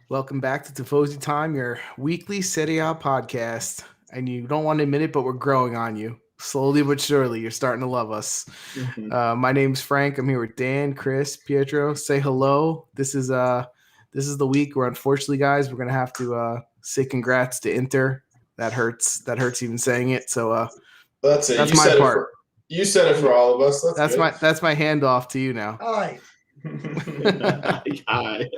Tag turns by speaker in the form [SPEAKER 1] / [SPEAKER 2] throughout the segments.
[SPEAKER 1] Welcome back to Tifosi Time, your weekly Serie A podcast. And you don't want to admit it, but we're growing on you. Slowly but surely, you're starting to love us. My name's Frank. I'm here with Dan, Chris, Pietro. Say hello. This is the week where, unfortunately, guys, we're gonna have to say congrats to Inter. That hurts. That hurts even saying it. So
[SPEAKER 2] That's it.
[SPEAKER 1] that's my part.
[SPEAKER 2] You said it for all of us.
[SPEAKER 1] That's
[SPEAKER 2] good.
[SPEAKER 1] my handoff to you now.
[SPEAKER 3] Hi.
[SPEAKER 4] Hi.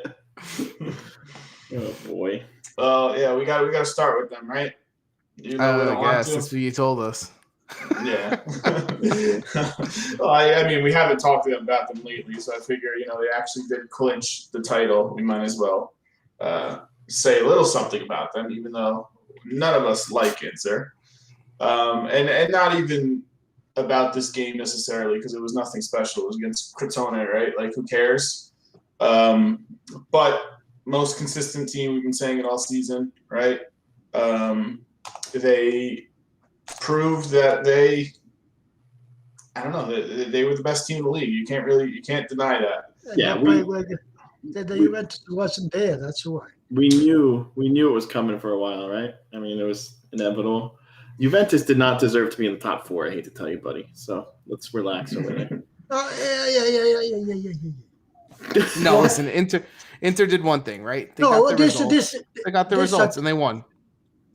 [SPEAKER 4] Oh boy.
[SPEAKER 2] Yeah, we got to start with them, right? You
[SPEAKER 1] I guess that's what you told us.
[SPEAKER 2] Yeah. Well, I mean, we haven't talked to them about them lately, so I figure, they actually did clinch the title. We might as well say a little something about them, even though none of us like Inter. And not even about this game necessarily, because it was nothing special. It was against Crotone, right? Like, who cares? But most consistent team, we've been saying it all season, right? They proved that they were the best team in the league. You can't deny that.
[SPEAKER 4] Yeah,
[SPEAKER 3] the Juventus wasn't there. That's why.
[SPEAKER 4] We knew it was coming for a while, right? I mean, it was inevitable. Juventus did not deserve to be in the top four. I hate to tell you, buddy. So let's relax over there.
[SPEAKER 1] No, listen, Inter did one thing, right? They got the results and they won.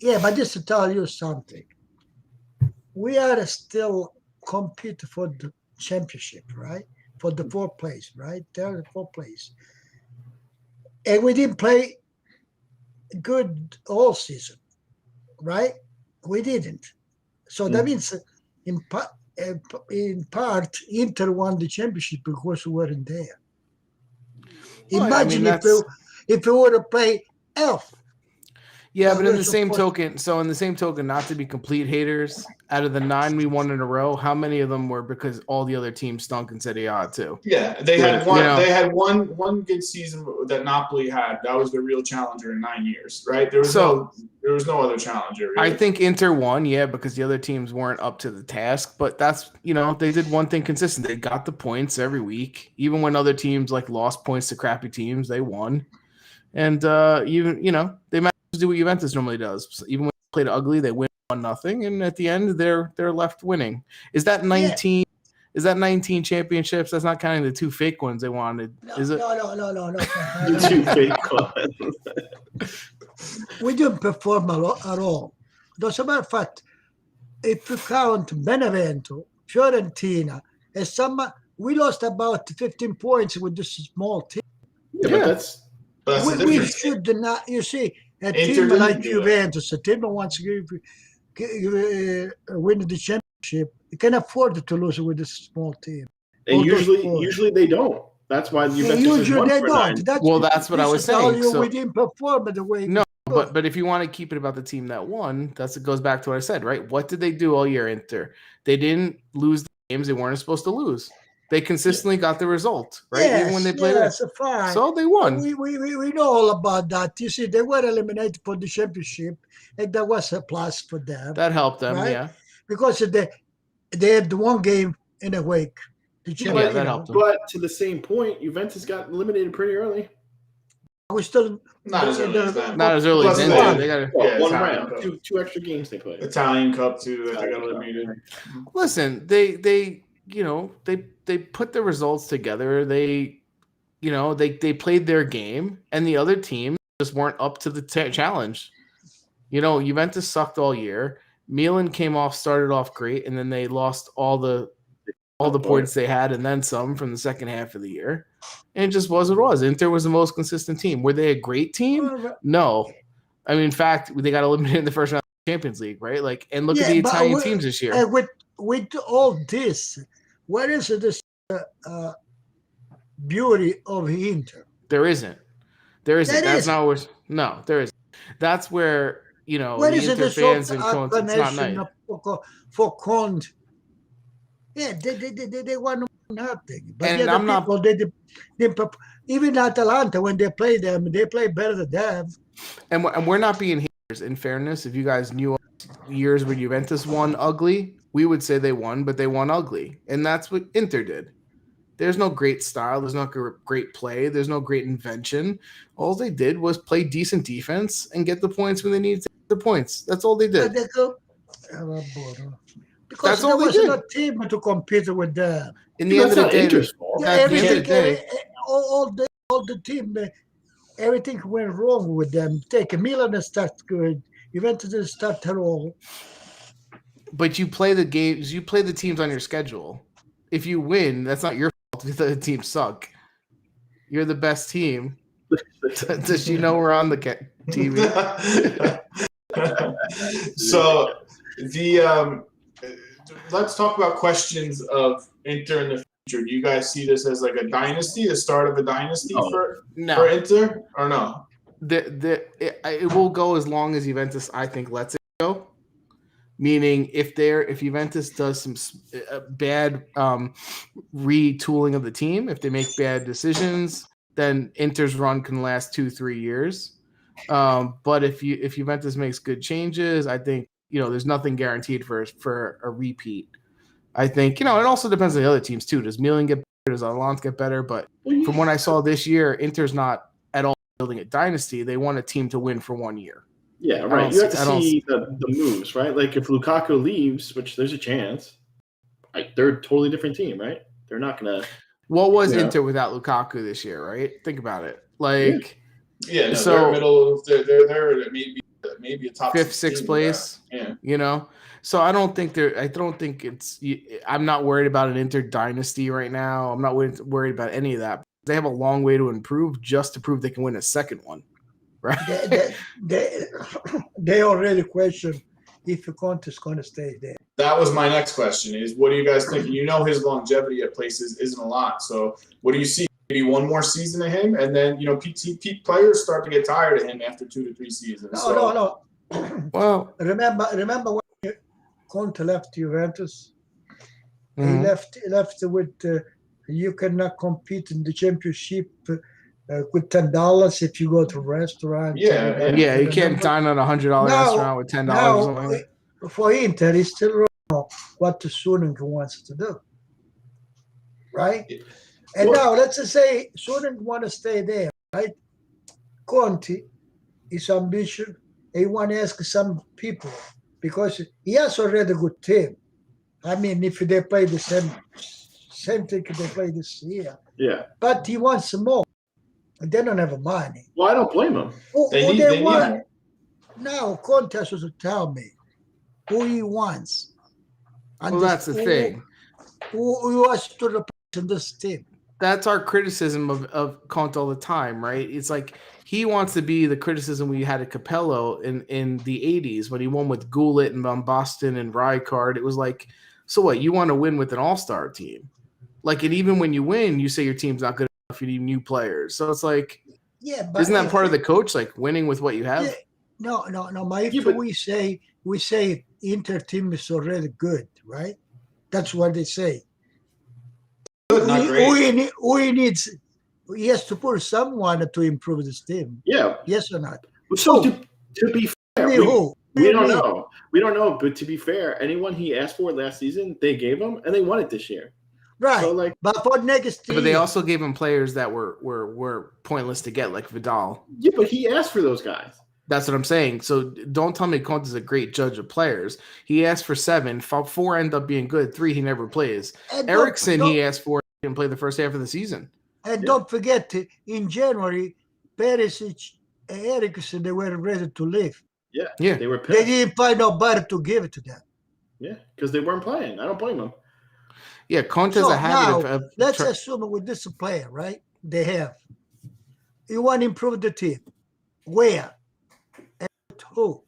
[SPEAKER 3] Yeah, but just to tell you something, we are still compete for the championship, right? For the fourth place, right? They're the fourth place, and we didn't play good all season, right? We didn't. So that means in part, Inter won the championship because we weren't there.
[SPEAKER 1] Well,
[SPEAKER 3] Imagine if we would have played elf.
[SPEAKER 1] Yeah, but in the same token, not to be complete haters, out of the 9 we won in a row, how many of them were because all the other teams stunk in Serie A too?
[SPEAKER 2] Yeah, they had one. They had one good season that Napoli had. That was the real challenger in 9 years, right? There was no other challenger. Really.
[SPEAKER 1] I think Inter won, yeah, because the other teams weren't up to the task. But that's they did one thing consistent. They got the points every week, even when other teams lost points to crappy teams, they won. And they managed to do what Juventus normally does. So even when they played ugly, they win 1-0, and at the end they're left winning. Is that 19? Yeah. Is that 19 championships? That's not counting the 2 fake ones they wanted. Is it?
[SPEAKER 3] No.
[SPEAKER 4] The 2 fake ones.
[SPEAKER 3] We didn't perform at all. As a matter of fact, if you count Benevento, Fiorentina, and we lost about 15 points with this small team.
[SPEAKER 4] Yeah, but
[SPEAKER 3] we should not. You see, a team like Juventus, a team that wants to win the championship, you can afford to lose with this small team.
[SPEAKER 4] And usually they don't. That's why Juventus
[SPEAKER 3] usually they don't.
[SPEAKER 1] That's what I was saying.
[SPEAKER 3] So we didn't perform the way.
[SPEAKER 1] No, but if you want to keep it about the team that won, it goes back to what I said, right? What did they do all year, Inter? They didn't lose the games they weren't supposed to lose. They consistently got the result, right?
[SPEAKER 3] Yes,
[SPEAKER 1] even when they played so they won.
[SPEAKER 3] We know all about that. You see, they were eliminated for the championship, and that was a plus for them.
[SPEAKER 1] That helped them, right? Yeah.
[SPEAKER 3] Because they had one game in a week.
[SPEAKER 1] Yeah, that helped them.
[SPEAKER 4] But to the same point, Juventus got eliminated pretty early.
[SPEAKER 3] We still
[SPEAKER 2] not as early as that.
[SPEAKER 1] Not as early as Inter. They got
[SPEAKER 4] one round, two extra games they played.
[SPEAKER 2] Italian Cup too. That they got eliminated.
[SPEAKER 1] Listen, they put the results together. They played their game, and the other teams just weren't up to the challenge. Juventus sucked all year. Milan started off great, and then they lost all the points they had, and then some from the second half of the year. And it just was what it was. Inter was the most consistent team. Were they a great team? No. I mean, in fact, they got eliminated in the first round of the Champions League, right? And look at the Italian teams this year.
[SPEAKER 3] With all this, what is this beauty of Inter?
[SPEAKER 1] There isn't. That's not where. No, there isn't. That's where
[SPEAKER 3] what
[SPEAKER 1] the Inter fans and Conte. It's not nice.
[SPEAKER 3] For Conte. Yeah, they want nothing. But
[SPEAKER 1] and I'm not.
[SPEAKER 3] Even Atalanta, when they play them, they play better than them.
[SPEAKER 1] And we're not being haters. In fairness, if you guys knew years where Juventus won ugly, we would say they won, but they won ugly, and that's what Inter did. There's no great style. There's no great play. There's no great invention. All they did was play decent defense and get the points when they needed to get the points. That's all they did.
[SPEAKER 3] Because
[SPEAKER 1] That's
[SPEAKER 3] there
[SPEAKER 1] all they
[SPEAKER 3] was
[SPEAKER 1] did.
[SPEAKER 3] no team to compete with them.
[SPEAKER 1] In the end of the day,
[SPEAKER 3] Everything, all the team, everything went wrong with them. Take Milan start good. Juventus start all.
[SPEAKER 1] but you play the games, you play the teams on your schedule. If you win, that's not your fault if the teams suck. You're the best team. Does she know we're on the TV?
[SPEAKER 2] So let's talk about questions of Inter in the future. Do you guys see this as like a dynasty, the start of a dynasty for Inter, or no?
[SPEAKER 1] It will go as long as Juventus, I think, lets it go. Meaning, if Juventus does some bad retooling of the team, if they make bad decisions, then Inter's run can last 2-3 years. But if Juventus makes good changes, I think there's nothing guaranteed for a repeat. I think it also depends on the other teams too. Does Milan get better? Does Atalanta get better? But from what I saw this year, Inter's not at all building a dynasty. They want a team to win for 1 year.
[SPEAKER 4] Yeah, right. You have to see the moves, right? Like if Lukaku leaves, which there's a chance, they're a totally different team, right? They're not gonna.
[SPEAKER 1] What was Inter without Lukaku this year, right? Think about it. Like,
[SPEAKER 2] they're middle. They're maybe a top
[SPEAKER 1] 5th, 6th place.
[SPEAKER 2] Yeah,
[SPEAKER 1] So I don't think it's. I'm not worried about an Inter dynasty right now. I'm not worried about any of that. They have a long way to improve just to prove they can win a second one. Right.
[SPEAKER 3] They already question if Conte is going to stay there.
[SPEAKER 2] That was my next question: is what are you guys thinking? His longevity at places isn't a lot. So what do you see? Maybe one more season of him, and then peak players start to get tired of him after 2 to 3 seasons.
[SPEAKER 3] No.
[SPEAKER 1] Well,
[SPEAKER 3] remember when Conte left Juventus?
[SPEAKER 1] Mm-hmm.
[SPEAKER 3] He left with you cannot compete in the championship. With $10 if you go to a restaurant.
[SPEAKER 1] Yeah, you can't dine at $100 restaurant with $10 or something like that.
[SPEAKER 3] For Inter, he still know what the Suning wants to do. Right? And now let's just say Suning want to stay there, right? Conte, his ambition, he want to ask some people because he has already a good team. I mean, if they play the same thing they play this year.
[SPEAKER 4] Yeah.
[SPEAKER 3] But he wants some more. They don't have money.
[SPEAKER 4] Well, I don't blame them.
[SPEAKER 2] They need more.
[SPEAKER 3] Now, Conte has to tell me who he wants.
[SPEAKER 1] And that's the thing.
[SPEAKER 3] Who wants to represent this team?
[SPEAKER 1] That's our criticism of Conte all the time, right? It's like he wants to be the criticism we had at Capello in the 80s when he won with Gullit and Van Basten and Rijkaard. It was like, so what? You want to win with an all-star team. Like, and even when you win, you say your team's not good enough, you need new players. So it's like,
[SPEAKER 3] but
[SPEAKER 1] isn't that part of the coach, like winning with what you have?
[SPEAKER 3] No. We say Inter team is already good, right? That's what they say.
[SPEAKER 2] Good, not great.
[SPEAKER 3] He has to put someone to improve this team.
[SPEAKER 4] Yeah.
[SPEAKER 3] Yes or not?
[SPEAKER 4] So to be fair, we don't know. We don't know, but to be fair, anyone he asked for last season, they gave him, and they won it this year.
[SPEAKER 3] Right.
[SPEAKER 4] So
[SPEAKER 3] but for next year.
[SPEAKER 1] But they also gave him players that were pointless to get, like Vidal.
[SPEAKER 4] Yeah, but he asked for those guys.
[SPEAKER 1] That's what I'm saying. So don't tell me Conte is a great judge of players. He asked for 7, 4 end up being good, 3 he never plays. Eriksson he asked for and play the first half of the season.
[SPEAKER 3] And don't forget, in January, Perisic and Eriksson, they were ready to leave.
[SPEAKER 4] Yeah. They were pissed.
[SPEAKER 3] They didn't find nobody to give it to them.
[SPEAKER 4] Yeah, because they weren't playing. I don't blame them.
[SPEAKER 1] Yeah, Conte has a habit of
[SPEAKER 3] let's assume with this player, right? They have. You want to improve the team. Where? And who?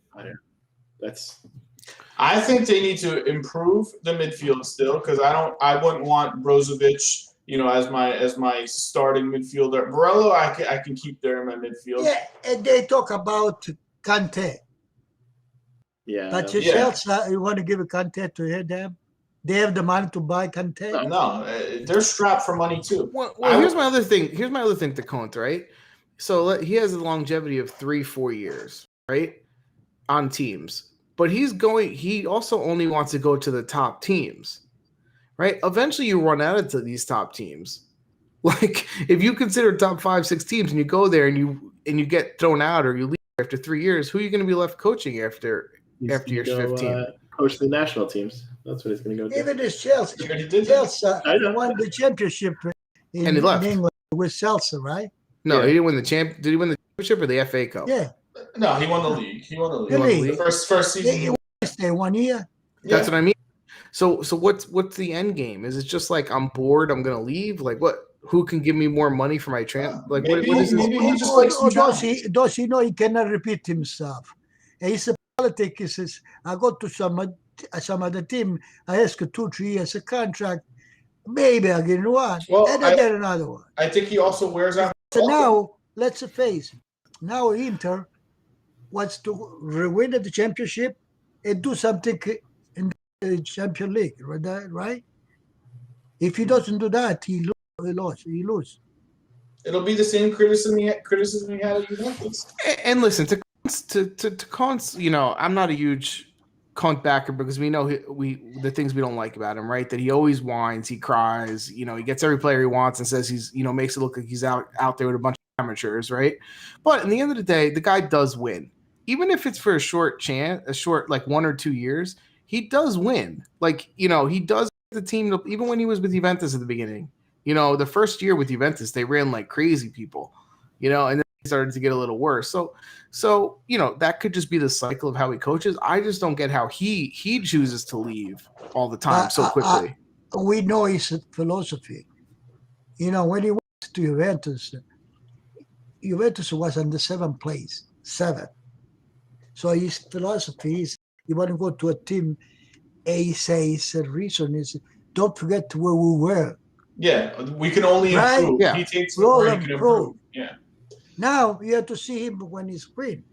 [SPEAKER 2] I think they need to improve the midfield still because I wouldn't want Brozovic, as my starting midfielder. Barello, I can keep there in my midfield.
[SPEAKER 3] Yeah, and they talk about Kante.
[SPEAKER 4] Yeah.
[SPEAKER 3] But Chelsea, you want to give a Kante to them? They have the money to buy Kante?
[SPEAKER 2] No, they're strapped for money too.
[SPEAKER 1] Well, here's my other thing. Here's my other thing to Conte, right? So he has a longevity of 3-4 years, right, on teams. But he also only wants to go to the top teams, right? Eventually you run out of these top teams. Like if you consider top 5, 6 teams and you go there and you get thrown out or you leave after 3 years, who are you going to be left coaching after your 15?
[SPEAKER 4] Coach the national teams. That's what he's going to go do.
[SPEAKER 3] Even as Chelsea,
[SPEAKER 2] He did.
[SPEAKER 3] Chelsea won the championship in England with Chelsea, right?
[SPEAKER 1] No, he didn't win the champ. Did he win the championship or the FA Cup?
[SPEAKER 3] Yeah.
[SPEAKER 2] No, he won the league. He won the league.
[SPEAKER 3] The league.
[SPEAKER 2] The first season.
[SPEAKER 3] He won stay 1 year.
[SPEAKER 1] That's what I mean. So what's the end game? Is it just like I'm bored, I'm gonna leave? Like what? Who can give me more money for my transfer? Like what is this?
[SPEAKER 2] Maybe he just likes
[SPEAKER 3] does he know he cannot repeat himself? And it's a politics. He says, I go to some other team, I ask 2-3 years a contract, maybe I get one, and I get another one.
[SPEAKER 2] I think he also wears out.
[SPEAKER 3] So now let's face it. Now Inter wants to win the championship and do something in the Champions League, right? If he doesn't do that, he lose.
[SPEAKER 2] It'll be the same criticism he had at Juventus.
[SPEAKER 1] And listen, to Con's, I'm not a huge Conte backer because we know the things we don't like about him, right? That he always whines, he cries, he gets every player he wants and says he's, makes it look like he's out there with a bunch of amateurs, right? But in the end of the day, the guy does win. Even if it's for a short like 1 or 2 years, he does win. Like, he does the team, even when he was with Juventus at the beginning. The first year with Juventus, they ran like crazy people, and then it started to get a little worse. So that could just be the cycle of how he coaches. I just don't get how he chooses to leave all the time so quickly.
[SPEAKER 3] We know his philosophy. When he went to Juventus was on the 7th place, 7. So his philosophy is you want to go to a team, he says the reason is don't forget where we were.
[SPEAKER 2] Yeah, we can only improve.
[SPEAKER 1] Yeah.
[SPEAKER 2] He takes where he can improve. Yeah.
[SPEAKER 3] Now you have to see him when he's free.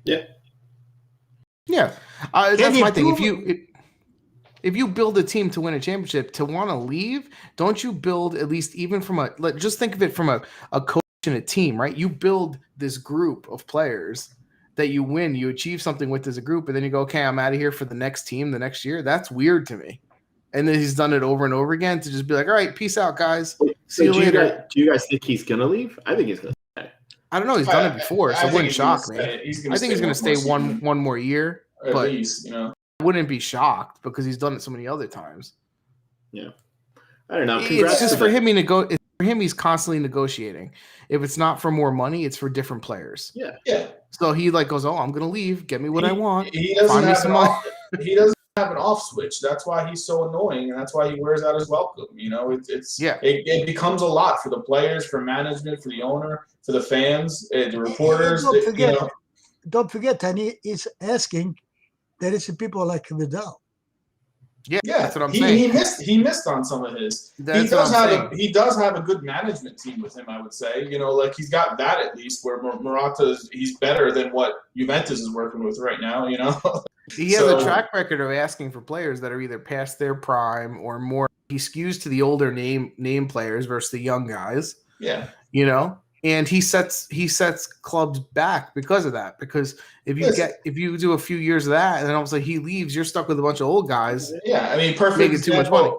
[SPEAKER 4] Yeah.
[SPEAKER 1] Yeah. That's my thing. If you build a team to win a championship, to want to leave, don't you build at least even from just think of it from a coach and a team, right? You build this group of players that you win, you achieve something with as a group, and then you go, okay, I'm out of here for the next team the next year. That's weird to me. And then he's done it over and over again to just be like, all right, peace out, guys. See you later.
[SPEAKER 4] Do you guys think he's going to leave? I think he's going to stay.
[SPEAKER 1] I don't know. He's done it before, so it wouldn't shock me. I think he's going to stay one more year.
[SPEAKER 2] At
[SPEAKER 1] but
[SPEAKER 2] least,
[SPEAKER 1] I wouldn't be shocked because he's done it so many other times.
[SPEAKER 4] Yeah. I don't know.
[SPEAKER 1] It's just for him, he's constantly negotiating. If it's not for more money, it's for different players.
[SPEAKER 2] Yeah.
[SPEAKER 1] So he goes, oh, I'm going to leave. Get me what I want.
[SPEAKER 2] He doesn't have an off switch. That's why he's so annoying, and that's why he wears out his welcome. It becomes a lot for the players, for management, for the owner, for the fans, the reporters.
[SPEAKER 3] Don't forget, and he's asking. There is people like Vidal.
[SPEAKER 1] Yeah, that's what I'm saying.
[SPEAKER 2] He missed on some of his. He does have a good management team with him, I would say. He's got that at least where he's better than what Juventus is working with right now.
[SPEAKER 1] He has a track record of asking for players that are either past their prime or more. He skews to the older name players versus the young guys.
[SPEAKER 2] Yeah.
[SPEAKER 1] And he sets clubs back because of that. Because if you do a few years of that and then all of a sudden he leaves, you're stuck with a bunch of old guys.
[SPEAKER 2] Yeah, I mean, perfect example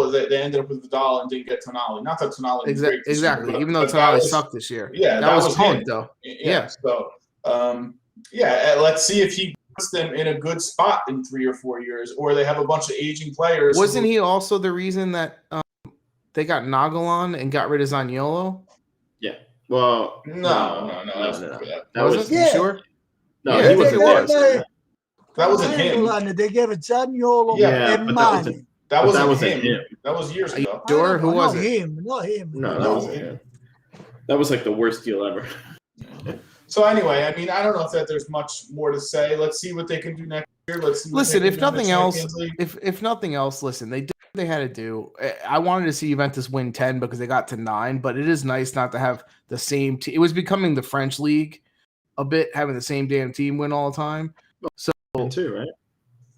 [SPEAKER 2] is that they ended up with Vidal and didn't get Tonali. Not that Tonali was great this
[SPEAKER 1] exactly.
[SPEAKER 2] year,
[SPEAKER 1] even though Tonali sucked this year.
[SPEAKER 2] Yeah,
[SPEAKER 1] that was Hunt
[SPEAKER 2] him.
[SPEAKER 1] though.
[SPEAKER 2] Yeah. So let's see if he puts them in a good spot in 3 or 4 years, or they have a bunch of aging players.
[SPEAKER 1] Wasn't he also the reason that they got Nagelon and got rid of Zaniolo?
[SPEAKER 4] Yeah. Well,
[SPEAKER 2] no.
[SPEAKER 4] That was
[SPEAKER 1] you sure?
[SPEAKER 4] No,
[SPEAKER 1] he
[SPEAKER 4] wasn't there.
[SPEAKER 2] That wasn't him.
[SPEAKER 3] They gave it Zaniolo and Mane.
[SPEAKER 2] That wasn't him. That was years ago.
[SPEAKER 1] Sure, who was it?
[SPEAKER 3] Not him.
[SPEAKER 4] No, that wasn't him. That was like the worst deal ever.
[SPEAKER 2] So anyway, I mean, I don't know if there's much more to say. Let's see what they can do next year. Let's see.
[SPEAKER 1] Listen, if nothing else, listen, they did what they had to do. I wanted to see Juventus win 10 because they got to 9, but it is nice not to have the same team. It was becoming the French league a bit, having the same damn team win all the time. So
[SPEAKER 4] too, right?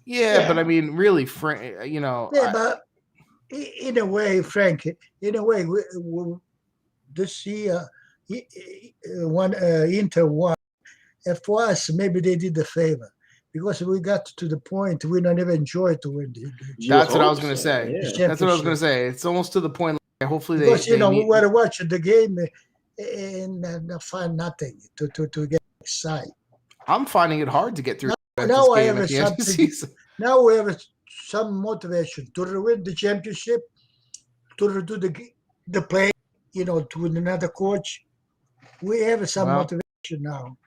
[SPEAKER 1] Yeah, but I mean, really, but
[SPEAKER 3] in a way, Frank, this year, Inter won. And for us, maybe they did a favor because we got to the point we don't even enjoy to win
[SPEAKER 1] That's what I was going to say.
[SPEAKER 4] Yeah.
[SPEAKER 1] That's what I was going to say. It's almost to the point. Like, hopefully,
[SPEAKER 3] because
[SPEAKER 1] they
[SPEAKER 3] we were watching the game and find nothing to get excited.
[SPEAKER 1] I'm finding it hard to get through.
[SPEAKER 3] Now I have
[SPEAKER 1] something.
[SPEAKER 3] Now we have some motivation to win the championship, to do the play, to another coach. We have some motivation now.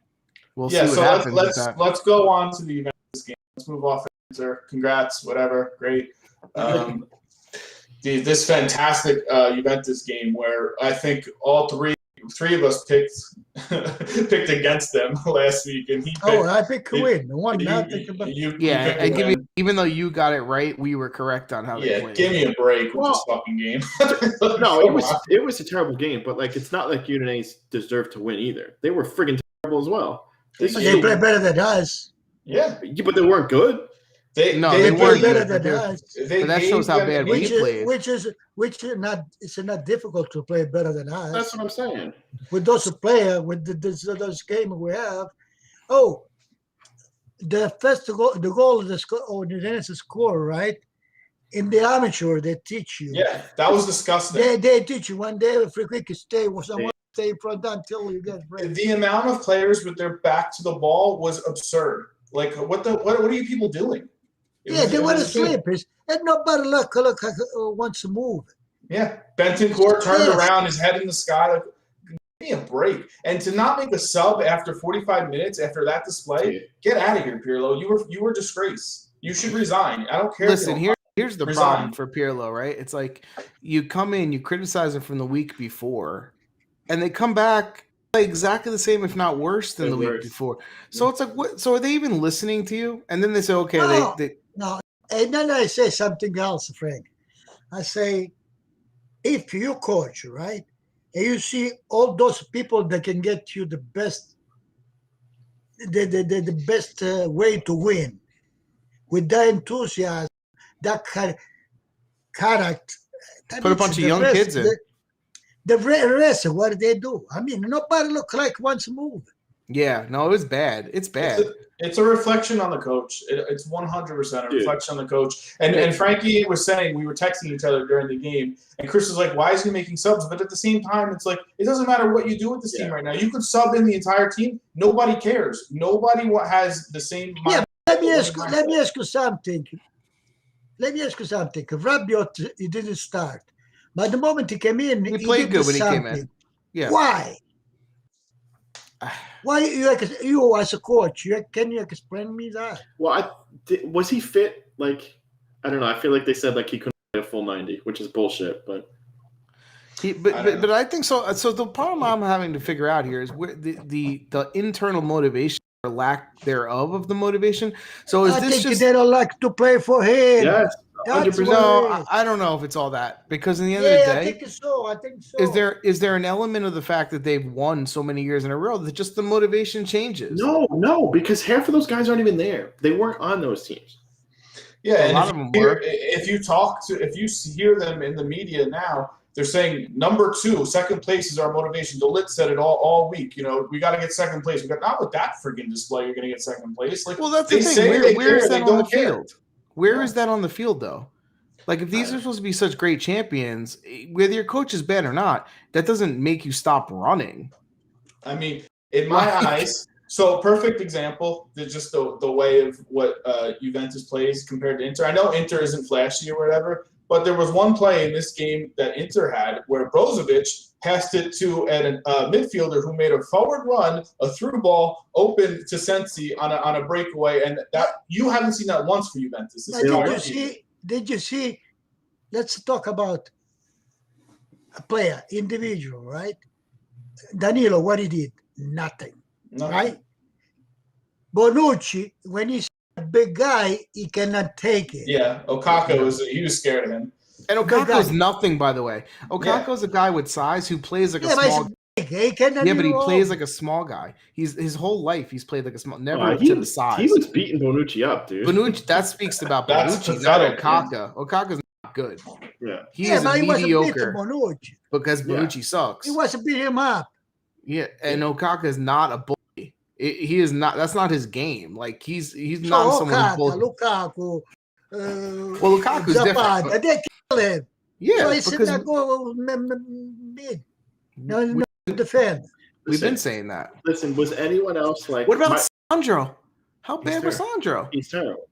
[SPEAKER 1] We'll see what happens.
[SPEAKER 2] Let's go on to the Juventus game. Let's move off Inter. Congrats, whatever, great. This fantastic Juventus game where I think all three of us picked against them last week, and
[SPEAKER 3] I picked a win. One
[SPEAKER 1] even though you got it right, we were correct on how they played.
[SPEAKER 2] Give me a break with this fucking game.
[SPEAKER 4] No, it was a terrible game, but it's not like Udinese deserved to win either. They were friggin' terrible as well.
[SPEAKER 3] They play better than us.
[SPEAKER 2] Yeah,
[SPEAKER 4] but they weren't good.
[SPEAKER 2] They
[SPEAKER 3] play better than us.
[SPEAKER 1] But that shows how bad we played.
[SPEAKER 3] Which is not. It's not difficult to play better than us.
[SPEAKER 4] That's what I'm saying.
[SPEAKER 3] With those players, with those games we have, the first goal, the Udinese score, right? In the amateur, they teach you.
[SPEAKER 2] Yeah, that was disgusting.
[SPEAKER 3] They teach you one day free kick stay with someone. Stay in front until you get break.
[SPEAKER 2] The amount of players with their back to the ball was absurd. Like, what are you people doing?
[SPEAKER 3] They were asleep. And nobody wants to move.
[SPEAKER 2] Yeah, Bentancur turned around, his head in the sky. Like, give me a break. And to not make a sub after 45 minutes after that display, get out of here, Pirlo. You were disgrace. You should resign. I don't care.
[SPEAKER 1] Listen, here's the problem for Pirlo, right? It's like you come in, you criticize him from the week before, and they come back exactly the same, if not worse than the week before. So it's like, what? So are they even listening to you? And then they say, okay,
[SPEAKER 3] no. And then I say something else, Frank. I say, if you coach, right, and you see all those people that can get you the best, the best way to win, with that enthusiasm, that character,
[SPEAKER 1] put a bunch of young kids in.
[SPEAKER 3] The rest, what do they do? I mean, nobody look like wants to move.
[SPEAKER 1] Yeah, no, it was bad. It's bad.
[SPEAKER 2] It's a reflection on the coach. It's 100% a reflection on the coach. And Frankie was saying, we were texting each other during the game, and Chris was like, why is he making subs? But at the same time, it's like, it doesn't matter what you do with this team right now. You could sub in the entire team. Nobody cares. Nobody has the same mind.
[SPEAKER 3] Yeah, let me ask you something. Rabiot, he didn't start. But the moment he came in,
[SPEAKER 1] he played good when he came in. Yeah.
[SPEAKER 3] Why? Why you as a coach? Can you explain me that?
[SPEAKER 4] Well, was he fit? Like, I don't know. I feel like they said he couldn't play a full 90, which is bullshit. But
[SPEAKER 1] I think so. So the problem I'm having to figure out here is where the internal motivation or lack thereof of the motivation. So is this just
[SPEAKER 3] they don't like to play for him?
[SPEAKER 4] Yes.
[SPEAKER 1] 100%. No, I don't know if it's all that, because in the end of the day,
[SPEAKER 3] I think so.
[SPEAKER 1] Is there an element of the fact that they've won so many years in a row that just the motivation changes?
[SPEAKER 4] No, because half of those guys aren't even there. They weren't on those teams.
[SPEAKER 2] Yeah, a lot of them were. If you hear them in the media now, they're saying number 2, second place is our motivation. Delit said it all week. We got to get second place. We got not with that freaking display. You're going to get second place.
[SPEAKER 1] Well, that's the thing. Where is that on the field? Where is that on the field, though? Like, if these are supposed to be such great champions, whether your coach is bad or not, that doesn't make you stop running.
[SPEAKER 2] I mean, in my eyes, so perfect example, just the way of what Juventus plays compared to Inter. I know Inter isn't flashy or whatever, but there was one play in this game that Inter had where Brozovic passed it to a midfielder who made a forward run, a through ball, open to Sensi on a breakaway, and that you haven't seen that once for Juventus.
[SPEAKER 3] Did you see? Let's talk about a player, individual, right? Danilo, what he did? Nothing. Right? Bonucci, when he's a big guy, he cannot take it.
[SPEAKER 2] Yeah, Okaka was scared of him.
[SPEAKER 1] And Okako's nothing, by the way. Okako's a guy with size who plays like a small. But he plays like a small guy. His whole life he's played like a small. Never to the size.
[SPEAKER 4] He was beating Bonucci up, dude.
[SPEAKER 1] Bonucci. That speaks about Bonucci, not Okaka. Okaka's not good.
[SPEAKER 4] Yeah,
[SPEAKER 1] he's mediocre because Bonucci sucks.
[SPEAKER 3] He wants to beat him up.
[SPEAKER 1] Yeah, and Okaka is not a bully. He is not. That's not his game. Like he's not someone who's both.
[SPEAKER 3] Lukaku,
[SPEAKER 1] Well, Lukaku's
[SPEAKER 3] Zapata,
[SPEAKER 1] different.
[SPEAKER 3] they kill him.
[SPEAKER 1] Yeah,
[SPEAKER 3] So he said
[SPEAKER 1] because
[SPEAKER 3] that go mid. No, defend.
[SPEAKER 1] we've been saying that.
[SPEAKER 4] Listen, was anyone else like?
[SPEAKER 1] What about Sandro? How bad was
[SPEAKER 2] terrible.
[SPEAKER 1] Sandro?
[SPEAKER 4] He's terrible.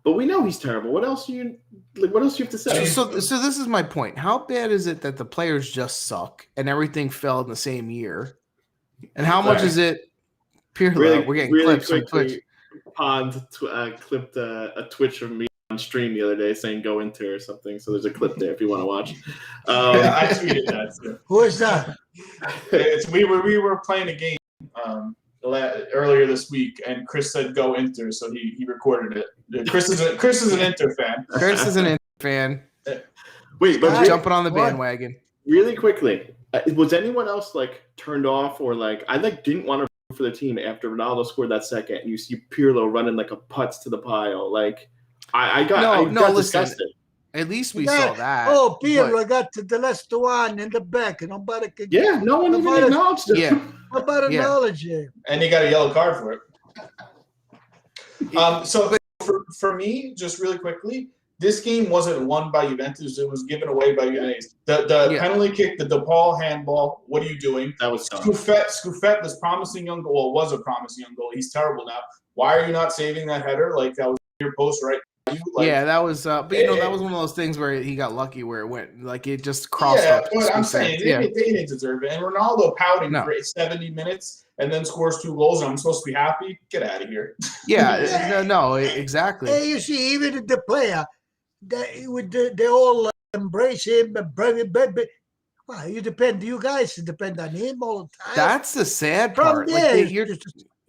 [SPEAKER 4] But we know he's terrible. What else do you like? What else do you have to say?
[SPEAKER 1] So this is my point. How bad is it that the players just suck and everything fell in the same year? And how much is it? Pirlo, we're getting clips on Twitch.
[SPEAKER 4] Pond clipped a Twitch of me on stream the other day saying "Go Inter" or something. So there's a clip there if you want to watch.
[SPEAKER 2] Yeah, I tweeted that too.
[SPEAKER 3] Who is that?
[SPEAKER 2] We were playing a game earlier this week, and Chris said "Go Inter," so he recorded it. Chris is an Inter fan.
[SPEAKER 1] Chris is an Inter fan.
[SPEAKER 4] Wait, but
[SPEAKER 1] jumping on the bandwagon.
[SPEAKER 4] Really quickly, was anyone else like turned off or like I didn't want to root for the team after Ronaldo scored that second and you see Pirlo running like a putz to the pile? Like I got disgusted.
[SPEAKER 1] At least we saw that.
[SPEAKER 3] Oh, Pirlo got the last one in the back. Nobody could.
[SPEAKER 4] Yeah, no one even acknowledged it.
[SPEAKER 1] Yeah.
[SPEAKER 3] Nobody acknowledged him.
[SPEAKER 2] And he got a yellow card for it. So for me, just really quickly, this game wasn't won by Juventus. It was given away by Udinese. The penalty kick, the DePaul handball, what are you doing?
[SPEAKER 4] That was dumb.
[SPEAKER 2] Scudetto, this promising young goal, was a promising young goal. He's terrible now. Why are you not saving that header? Like, that was your post right.
[SPEAKER 1] That was but that was one of those things where he got lucky where it went. Like, it just crossed up.
[SPEAKER 2] But I'm saying, they didn't deserve it. And Ronaldo pouting for 70 minutes and then scores 2 goals, and I'm supposed to be happy? Get out of here.
[SPEAKER 1] Yeah, no, exactly.
[SPEAKER 3] Hey, you see, even the player, they all embrace him. Well, you guys depend on him all the time.
[SPEAKER 1] That's the sad part.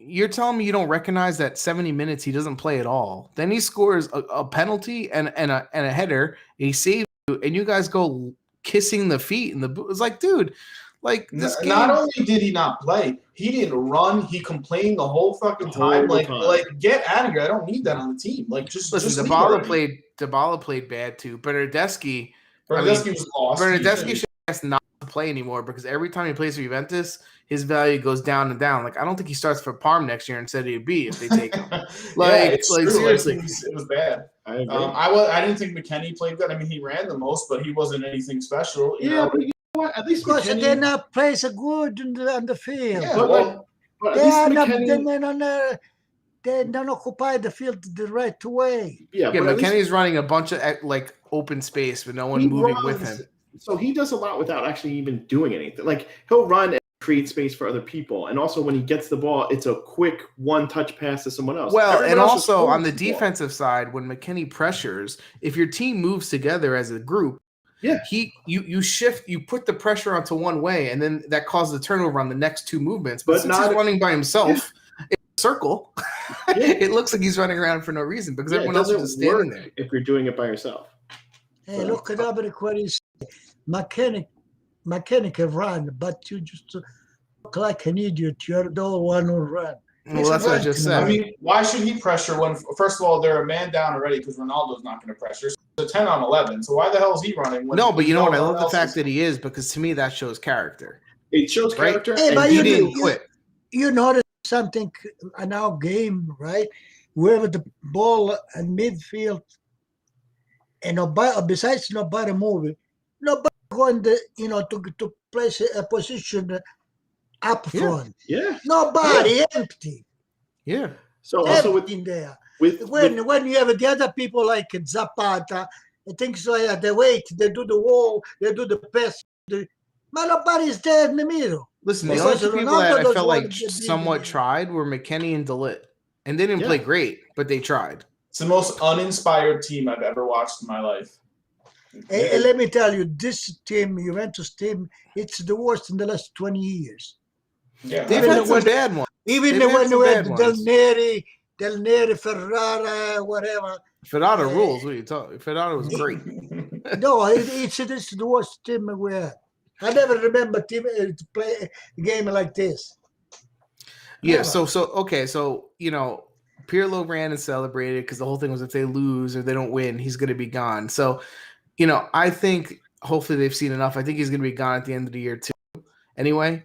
[SPEAKER 1] You're telling me you don't recognize that 70 minutes he doesn't play at all. Then he scores a penalty and a header, and he saves you, and you guys go kissing the feet and the boot. It's like, dude, like this game.
[SPEAKER 2] Not only did he not play, he didn't run. He complained the whole fucking time. Like get out of here. I don't need that on the team. Like just
[SPEAKER 1] listen. Dybala played bad too. Bernardeschi
[SPEAKER 2] was lost.
[SPEAKER 1] Bernardeschi should ask not to play anymore because every time he plays for Juventus, his value goes down and down. Like, I don't think he starts for Parm next year instead of B if they take him. Seriously,
[SPEAKER 2] it was bad. I didn't think McKennie played good. I mean, he ran the most, but he wasn't anything special. You know?
[SPEAKER 4] But you know what? At least
[SPEAKER 3] because
[SPEAKER 4] McKennie,
[SPEAKER 3] they're not playing so good on the field.
[SPEAKER 2] Yeah,
[SPEAKER 3] They don't occupy the field the right way.
[SPEAKER 1] Yeah, McKennie's running a bunch of like open space with no one moving with him.
[SPEAKER 4] So he does a lot without actually even doing anything. Like, he'll run and create space for other people. And also when he gets the ball, it's a quick one-touch pass to someone else.
[SPEAKER 1] Well, and also on the defensive side, when McKennie pressures, if your team moves together as a group, you shift, you put the pressure onto one way, and then that causes a turnover on the next 2 movements. But since he's running by himself in a circle, it looks like he's running around for no reason because everyone else is just standing there.
[SPEAKER 4] If you're doing it by yourself.
[SPEAKER 3] Hey, look at everybody. McKennie can run, but you just look like an idiot. You're the only one who run.
[SPEAKER 1] Well, that's what I just said.
[SPEAKER 2] I mean, why should he pressure when, first of all, they're a man down already because Ronaldo's not going to pressure. So it's a 10 on 11. So why the hell is he running?
[SPEAKER 1] No, but you know what? I love the fact that he is because to me that shows character.
[SPEAKER 4] It shows character.
[SPEAKER 3] Hey,
[SPEAKER 1] and he didn't quit.
[SPEAKER 3] You notice something in our game, right? We have the ball in midfield, and besides nobody moving, nobody going to place a position up front.
[SPEAKER 4] Yeah.
[SPEAKER 3] Nobody empty.
[SPEAKER 1] Yeah.
[SPEAKER 4] So also
[SPEAKER 3] in there.
[SPEAKER 4] When
[SPEAKER 3] you have the other people like Zapata, I think so. Yeah, they wait, they do the wall, they do the pass. But nobody's there in the middle.
[SPEAKER 1] Listen, the only 2 people that I felt like somewhat tried were McKennie and DeLitt, and they didn't play great, but they tried.
[SPEAKER 2] It's the most uninspired team I've ever watched in my life.
[SPEAKER 3] And let me tell you, this team, Juventus team, it's the worst in the last 20 years.
[SPEAKER 2] Yeah,
[SPEAKER 1] they've had some bad ones.
[SPEAKER 3] Even when you had Del Neri, Ferrara, whatever.
[SPEAKER 1] Ferrara rules. What are you talking? Ferrara was great.
[SPEAKER 3] No, it's the worst team we had. I never remember team to play a game like this.
[SPEAKER 1] Yeah. Never. So Pirlo ran and celebrated because the whole thing was if they lose or they don't win, he's going to be gone. So, I think hopefully they've seen enough. I think he's going to be gone at the end of the year too. Anyway,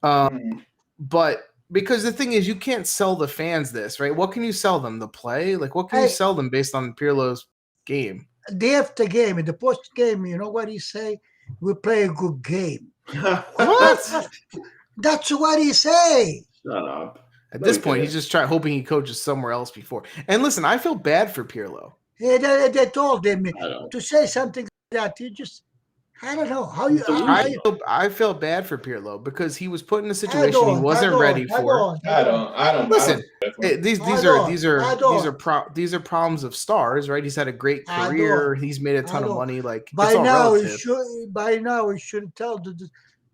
[SPEAKER 1] but Because the thing is, you can't sell the fans this, right? What can you sell them? The play? Like, what can you sell them based on Pirlo's game?
[SPEAKER 3] Day after game, in the post game, you know what he say? We play a good game.
[SPEAKER 1] What?
[SPEAKER 3] That's what he say.
[SPEAKER 4] Shut up.
[SPEAKER 1] At this point, he's just hoping he coaches somewhere else before. And listen, I feel bad for Pirlo.
[SPEAKER 3] They told him to say something like that. You just, I don't know how you.
[SPEAKER 1] I feel bad for Pirlo because he was put in a situation he wasn't ready for.
[SPEAKER 2] I don't.
[SPEAKER 1] Listen, these are problems of stars, right? He's had a great career. He's made a ton of money. Like
[SPEAKER 3] by now, he should tell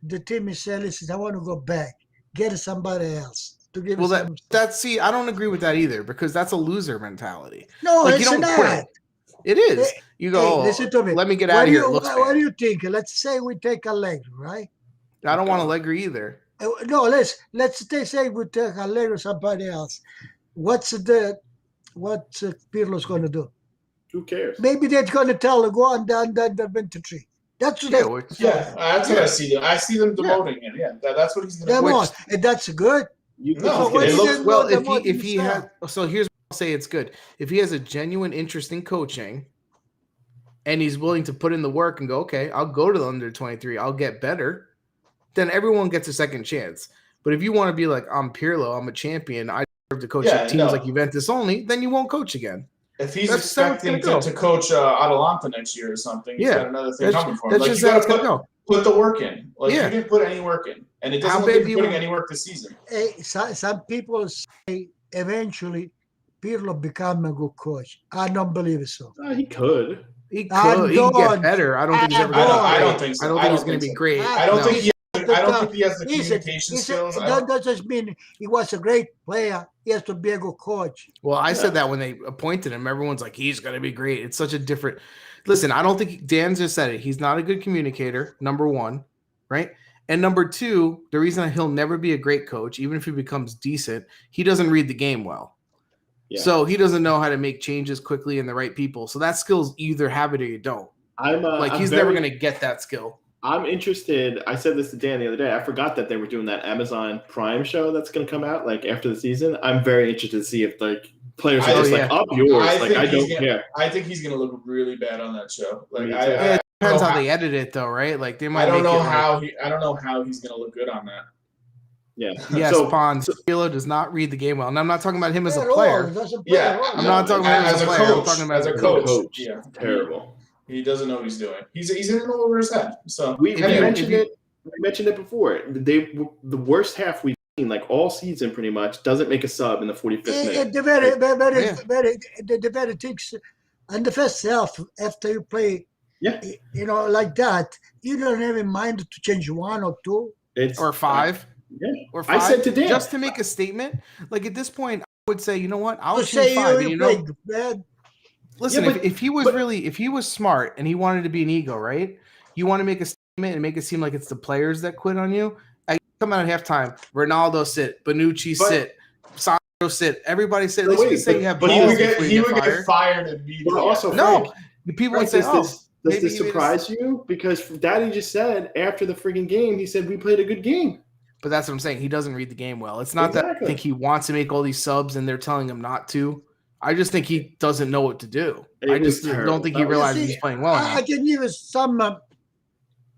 [SPEAKER 3] the team. He said, "Listen, I want to go back. Get somebody else."
[SPEAKER 1] Well, I don't agree with that either because that's a loser mentality.
[SPEAKER 3] No,
[SPEAKER 1] like,
[SPEAKER 3] it's not.
[SPEAKER 1] Quit. It is. You go. Hey, listen to me. Let me get out of here.
[SPEAKER 3] What do you think? Let's say we take Allegri, right?
[SPEAKER 1] I don't want Allegri either.
[SPEAKER 3] No, let's say we take Allegri or somebody else. What's Pirlo's going to do?
[SPEAKER 4] Who cares?
[SPEAKER 3] Maybe they're going to tell go on down the 23. That's what
[SPEAKER 2] that's what I see them. I see them demoting him. Yeah, that's what he's going to do.
[SPEAKER 3] And that's good.
[SPEAKER 1] Here's what I'll say it's good. If he has a genuine interest in coaching and he's willing to put in the work and go, okay, I'll go to the under 23, I'll get better, then everyone gets a second chance. But if you want to be like, I'm Pirlo, I'm a champion, I deserve to coach teams like Juventus only, then you won't coach again.
[SPEAKER 2] If he's expecting to coach Atalanta next year or something, he's got another thing coming for him.
[SPEAKER 1] That's just how it's going to go.
[SPEAKER 2] Put the work in. Like you didn't put any work in, and it doesn't look like you're putting any work this season.
[SPEAKER 3] Some people say eventually Pirlo become a good coach. I don't believe it so.
[SPEAKER 4] He could.
[SPEAKER 1] He could. He can get better. I don't think he's ever going to.
[SPEAKER 2] I don't think so.
[SPEAKER 1] I don't think he's going to be great.
[SPEAKER 2] I don't think he has the communication skills.
[SPEAKER 3] That doesn't mean he was a great player. He has to be a good coach.
[SPEAKER 1] Well, I said that when they appointed him. Everyone's like, he's going to be great. It's such a different. Listen, I don't think Dan just said it. He's not a good communicator, number one, right? And number two, the reason he'll never be a great coach, even if he becomes decent, he doesn't read the game well. Yeah. So he doesn't know how to make changes quickly and the right people. So that skill's either have it or you don't. He's never going to get that skill.
[SPEAKER 4] I'm interested. I said this to Dan the other day. I forgot that they were doing that Amazon Prime show that's going to come out after the season. I'm very interested to see if players are just up yours. I don't care.
[SPEAKER 2] I think he's going to look really bad on that show.
[SPEAKER 1] It depends how they edit it, though, right? Like they might.
[SPEAKER 2] I don't know how he's going to look good on that.
[SPEAKER 4] Yeah.
[SPEAKER 1] Yes, Pirlo does not read the game well, and I'm not talking about him as a player. I'm not talking about him as a player. I'm talking about
[SPEAKER 2] as a coach.
[SPEAKER 4] Yeah, terrible.
[SPEAKER 2] He doesn't know what he's doing. He's in it over his head. So
[SPEAKER 4] we mentioned it before. The worst half we've seen all season pretty much doesn't make a sub in the 45th minute.
[SPEAKER 3] The very things and the first half after you play, like that, you don't have in mind to change one or two
[SPEAKER 1] or five.
[SPEAKER 4] Yeah.
[SPEAKER 1] Or five,
[SPEAKER 4] I said to Dan,
[SPEAKER 1] just to make a statement. Like at this point, I would say, you know what? I'll say 5. And listen, if he was smart and he wanted to be an ego, right? You want to make a statement and make it seem like it's the players that quit on you. I come out at halftime. Ronaldo sit, Bonucci sit, Sandro sit. Everybody sit. At least you say you have.
[SPEAKER 2] But he would get fired immediately.
[SPEAKER 4] Also,
[SPEAKER 1] people would say,
[SPEAKER 4] does this surprise you? Because Daddy just said after the freaking game, he said we played a good game.
[SPEAKER 1] But that's what I'm saying. He doesn't read the game well. It's not that I think he wants to make all these subs and they're telling him not to. I just think he doesn't know what to do. I just don't think he realizes he's playing well.
[SPEAKER 3] I can give you some,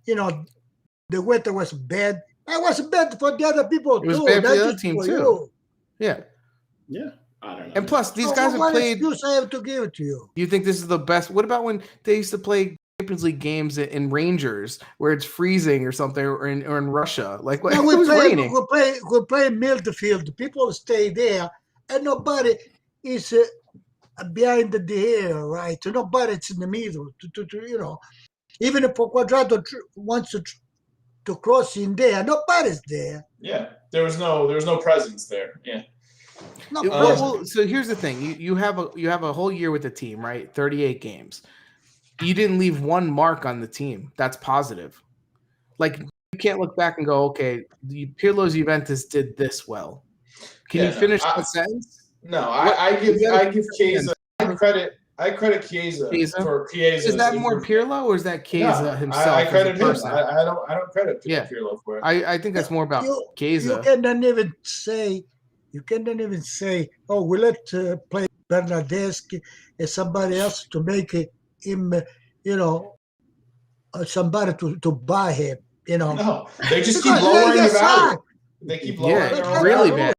[SPEAKER 3] the weather was bad. It was bad for the other people too.
[SPEAKER 1] It was bad for the other team too. Yeah.
[SPEAKER 4] Yeah. I don't know.
[SPEAKER 1] And plus, these guys have played.
[SPEAKER 3] What excuse I have to give it to you?
[SPEAKER 1] You think this is the best? What about when they used to play Champions League games in Rangers where it's freezing or something, or in Russia? Like what? It was raining.
[SPEAKER 3] We play midfield. People stay there, and nobody is behind the air, right? Nobody's in the middle. Even if Quadrado wants to cross in there, nobody's there.
[SPEAKER 2] Yeah, there was no presence there. Yeah.
[SPEAKER 1] So here's the thing: you have a whole year with the team, right? 38 games. You didn't leave one mark on the team. That's positive. Like you can't look back and go, okay, Pirlo's Juventus did this well. Can you finish that sentence?
[SPEAKER 2] No, I give Chiesa credit I credit Chiesa for Chiesa.
[SPEAKER 1] Is that more Pirlo or is that Chiesa himself?
[SPEAKER 2] I credit him.
[SPEAKER 1] Person?
[SPEAKER 2] I don't credit Pirlo for it.
[SPEAKER 1] I think that's more about Chiesa.
[SPEAKER 3] You cannot even say, oh, we let play Bernardeschi and somebody else to make him, somebody to buy him.
[SPEAKER 2] No, they just keep lowering the value. They keep lowering
[SPEAKER 1] the really bad.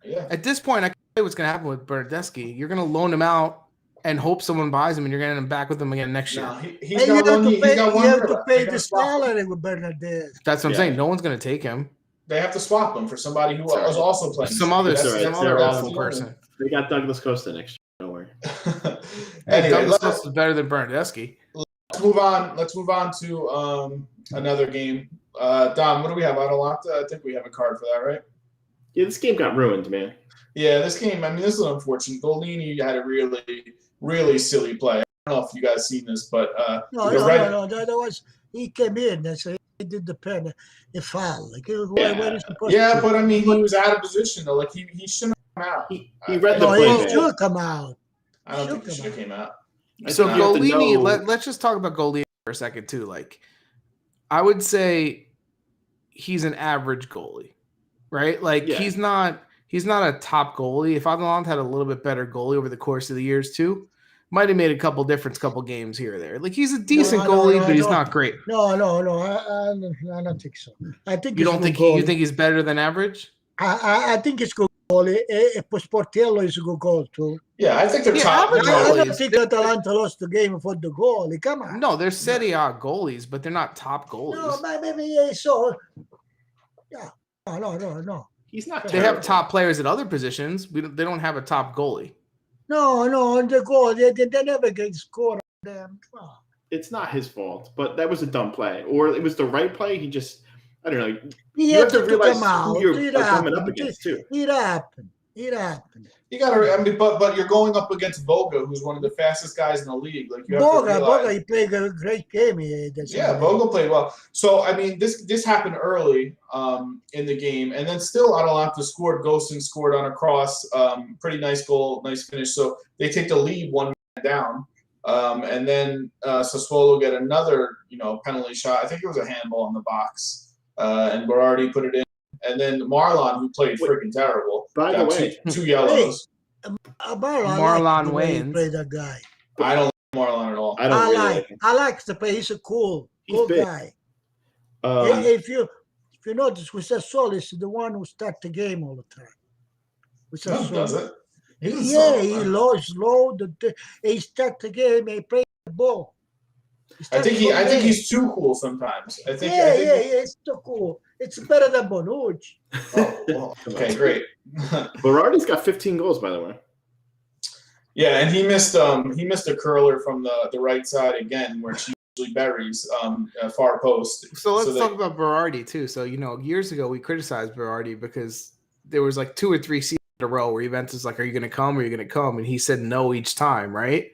[SPEAKER 1] Yeah. At this point, I can't say what's going to happen with Bernardeschi. You're going to loan him out and hope someone buys him, and you're getting him back with him again next year.
[SPEAKER 2] No, he's got one. You have
[SPEAKER 3] to pay the salary with Bernardeschi.
[SPEAKER 1] That's what I'm saying. No one's going to take him.
[SPEAKER 2] They have to swap him for somebody who was also playing.
[SPEAKER 1] Some other awful person.
[SPEAKER 4] They got Douglas Costa next year. Don't worry.
[SPEAKER 1] Anyway, Douglas Costa is better than Bernardeschi.
[SPEAKER 2] Let's move on to another game. Dom, what do we have? Atalanta? I think we have a card for that, right?
[SPEAKER 4] Yeah, this game got ruined, man.
[SPEAKER 2] Yeah, this game. I mean, this is unfortunate. Goldini had a really silly play. I don't know if you guys seen this, but
[SPEAKER 3] no. That was he came in and so he did the pen, a foul. Like where is supposed to
[SPEAKER 2] but I mean, he was out of position though. Like he shouldn't have come out.
[SPEAKER 4] He read the play.
[SPEAKER 3] He should come out.
[SPEAKER 2] I don't think he should have came out.
[SPEAKER 1] So Goldini, let's just talk about Goldini for a second too. Like, I would say he's an average goalie, right? Like he's not a top goalie. If Atalanta had a little bit better goalie over the course of the years too, might have made a couple games here or there. Like he's a decent goalie, but he's not great.
[SPEAKER 3] No. I don't think so. I think
[SPEAKER 1] you don't think you think he's better than average?
[SPEAKER 3] I think it's good goalie. Sportiello is a good goal too.
[SPEAKER 2] Yeah, I think they're top.
[SPEAKER 3] I don't think Atalanta lost the game for the goalie. Come on.
[SPEAKER 1] No, they're Serie A goalies, but they're not top goalies.
[SPEAKER 3] No, maybe so. Yeah. No.
[SPEAKER 4] He's not.
[SPEAKER 1] They have top players at other positions. They don't have a top goalie.
[SPEAKER 3] No, on the goal, they never get scored on them. Oh.
[SPEAKER 4] It's not his fault, but that was a dumb play, or it was the right play. He just, I don't know.
[SPEAKER 3] You have to realize who
[SPEAKER 4] you're coming up against too.
[SPEAKER 3] It happened.
[SPEAKER 2] You got to. I mean, but you're going up against Boga, who's one of the fastest guys in the league. Like you have to realize.
[SPEAKER 3] Boga, he played a great game.
[SPEAKER 2] Boga played well. So I mean, this happened early in the game, and then still Atalanta scored. Ghostin scored on a cross. Pretty nice goal, nice finish. So they take the lead 1 man down, and then Sassuolo get another penalty shot. I think it was a handball in the box, and Berardi put it in. And then Marlon, who played freaking terrible,
[SPEAKER 4] by the way,
[SPEAKER 2] two yellows.
[SPEAKER 1] Marlon Wayans.
[SPEAKER 3] Play that guy.
[SPEAKER 2] I don't like Marlon at all.
[SPEAKER 3] I like the play. He's a cool guy. If you notice, with Sassuolo, he's the one who starts the game all the time. With Sassuolo. He lows low. He starts the game. He plays the ball.
[SPEAKER 2] I think he's too cool sometimes. I think
[SPEAKER 3] it's too cool. It's better than Bonucci.
[SPEAKER 2] Okay, great.
[SPEAKER 4] Berardi's got 15 goals, by the way.
[SPEAKER 2] Yeah, and he missed a curler from the right side again, where she usually buries far post.
[SPEAKER 1] So let's talk about Berardi too. So years ago we criticized Berardi because there was like 2 or 3 seasons in a row where Juventus was like, "Are you going to come? Are you going to come?" And he said no each time, right?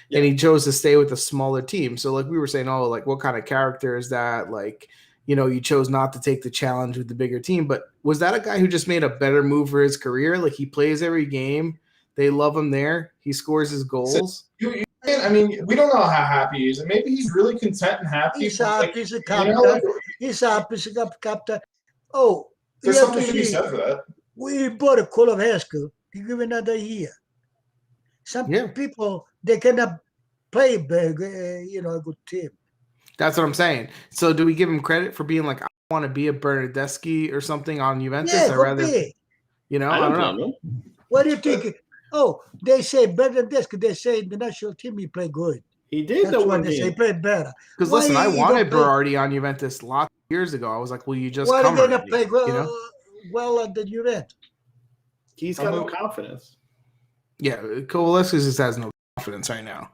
[SPEAKER 1] Yeah. And he chose to stay with a smaller team. So like we were saying, what kind of character is that? Like, you chose not to take the challenge with the bigger team. But was that a guy who just made a better move for his career? Like he plays every game. They love him there. He scores his goals.
[SPEAKER 2] So I mean, we don't know how happy he is. And maybe he's really content and happy.
[SPEAKER 3] He's happy. He's a captain. He's happy. He's a captain. Oh,
[SPEAKER 2] there's something to be said for that.
[SPEAKER 3] We bought a Kolovescu. He give another year. Some people, they cannot play a good team.
[SPEAKER 1] That's what I'm saying. So do we give him credit for being like, I want to be a Bernardeschi or something on Juventus?
[SPEAKER 3] Yeah,
[SPEAKER 1] I don't know.
[SPEAKER 3] What do you think? Oh, they say Bernardeschi. They say in the national team he played good.
[SPEAKER 4] He did.
[SPEAKER 3] That's what they say. He played better.
[SPEAKER 1] Because listen, I wanted Berardi on Juventus lots of years ago. I was like, will you just come?
[SPEAKER 3] Why did they not play well at the Juventus?
[SPEAKER 4] He's got no confidence.
[SPEAKER 1] Yeah, Kovalevsky just has no confidence right now.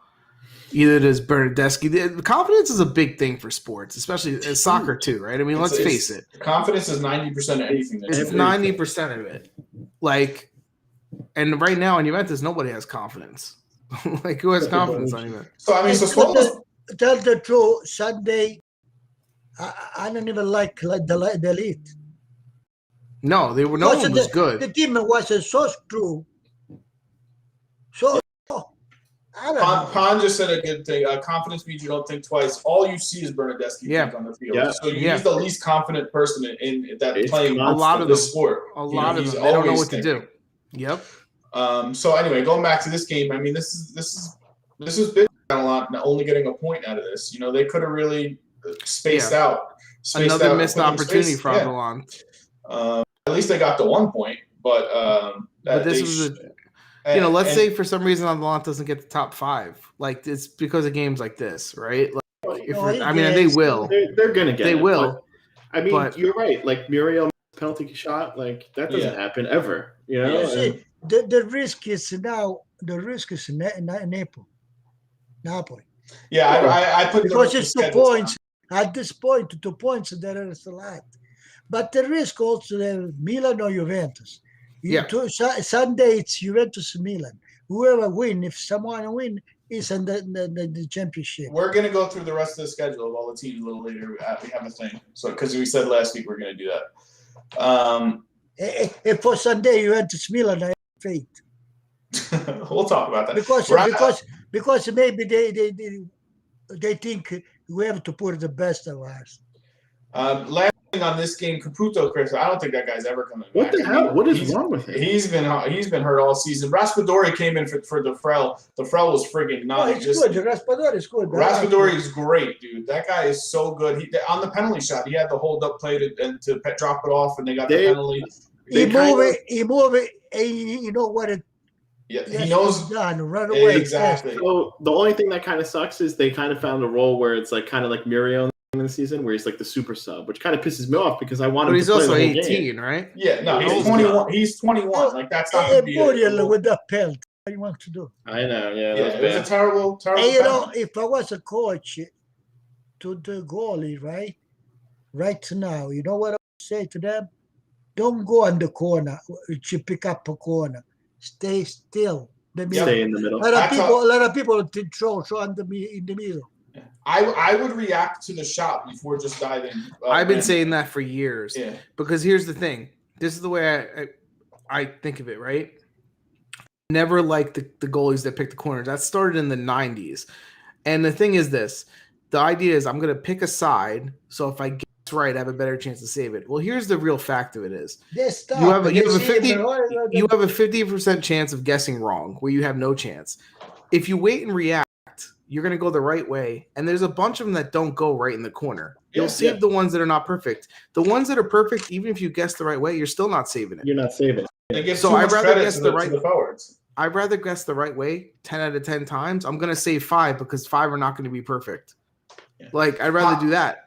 [SPEAKER 1] Either does Bernardeschi. The confidence is a big thing for sports, especially soccer too, right? I mean, let's face it.
[SPEAKER 2] Confidence is 90% of anything.
[SPEAKER 1] It's 90% of it. Like, and right now in Juventus, nobody has confidence. Like, who has confidence on Juventus?
[SPEAKER 2] So I mean,
[SPEAKER 3] tell the truth. Sunday, I don't even like the elite.
[SPEAKER 1] No, they were. No one was good.
[SPEAKER 3] The team was so strong. So I don't know.
[SPEAKER 2] Pon just said a good thing. Confidence means you don't think twice. All you see is Bernardeschi think on the field.
[SPEAKER 4] Yeah.
[SPEAKER 2] So he's the least confident person in that
[SPEAKER 4] It's
[SPEAKER 2] playing
[SPEAKER 1] a lot of the
[SPEAKER 2] sport.
[SPEAKER 1] A lot of them, they don't know what to do. Yep.
[SPEAKER 2] So anyway, going back to this game, I mean, this is big a lot. Only getting a point out of this. They could have really spaced out.
[SPEAKER 1] Another missed opportunity for Atalanta.
[SPEAKER 2] At least they got the 1 point, but
[SPEAKER 1] this was let's say for some reason Atalanta doesn't get the top 5. Like it's because of games like this, right? Like they will.
[SPEAKER 4] They're gonna get.
[SPEAKER 1] They will.
[SPEAKER 4] But you're right. Like Muriel penalty shot, like that doesn't happen ever.
[SPEAKER 3] See, the risk is now. The risk is Napoli.
[SPEAKER 2] Yeah, I put
[SPEAKER 3] because it's 2 points at this point. 2 points there is a lot, but the risk also Milan or Juventus. Sunday it's Juventus Milan. Whoever win, if someone win, is in the championship.
[SPEAKER 2] We're gonna go through the rest of the schedule of all the teams a little later. We have a thing, so because we said last week we're gonna do that.
[SPEAKER 3] If for Sunday Juventus Milan, I have faith.
[SPEAKER 2] We'll talk about that
[SPEAKER 3] because maybe they think we have to put the best of us.
[SPEAKER 2] Last thing on this game, Caputo, Chris, I don't think that guy's ever coming back.
[SPEAKER 4] What the hell? What is wrong with him?
[SPEAKER 2] He's been hurt all season. Raspadori came in for the Frel. The Frel was friggin' nice.
[SPEAKER 3] He's good. Raspadori is good.
[SPEAKER 2] Raspadori is great, dude. That guy is so good. On the penalty shot, he had the hold up play to drop it off, and they got the penalty.
[SPEAKER 3] He move it, and you know what it.
[SPEAKER 2] Yeah, he knows.
[SPEAKER 3] Done. Run away.
[SPEAKER 2] Exactly.
[SPEAKER 4] So the only thing that kind of sucks is they kind of found a role where it's like kind of like Muriel in the season, where he's like the super sub, which kind of pisses me off because I want him to play the whole game. But he's also 18,
[SPEAKER 1] right?
[SPEAKER 2] Yeah, no, he's 21. He's 21. Like that's not going to be
[SPEAKER 3] Muriel with the pelt. What do you want to do?
[SPEAKER 4] I know. Yeah,
[SPEAKER 2] it was a terrible.
[SPEAKER 3] And if I was a coach to the goalie, right now, you know what I would say to them? Don't go on the corner. You pick up a corner. Stay still.
[SPEAKER 4] Stay in the middle.
[SPEAKER 3] A lot of people throw in the middle.
[SPEAKER 2] I would react to the shot before just diving.
[SPEAKER 1] I've been saying that for years.
[SPEAKER 2] Yeah.
[SPEAKER 1] Because here's the thing. This is the way I think of it, right? Never liked the goalies that pick the corners. That started in the 90s. And the thing is this. The idea is I'm going to pick a side, so if I get it right, I have a better chance to save it. Well, here's the real fact of it is. You have a 50% chance of guessing wrong, where you have no chance. If you wait and react, you're going to go the right way, and there's a bunch of them that don't go right in the corner. You'll save the ones that are not perfect. The ones that are perfect, even if you guess the right way, you're still not saving it.
[SPEAKER 4] You're not saving it.
[SPEAKER 2] So I'd rather guess
[SPEAKER 1] the forwards. I'd rather guess the right way 10 out of 10 times. I'm going to save 5 because 5 are not going to be perfect. Yeah. Like, I'd rather do that.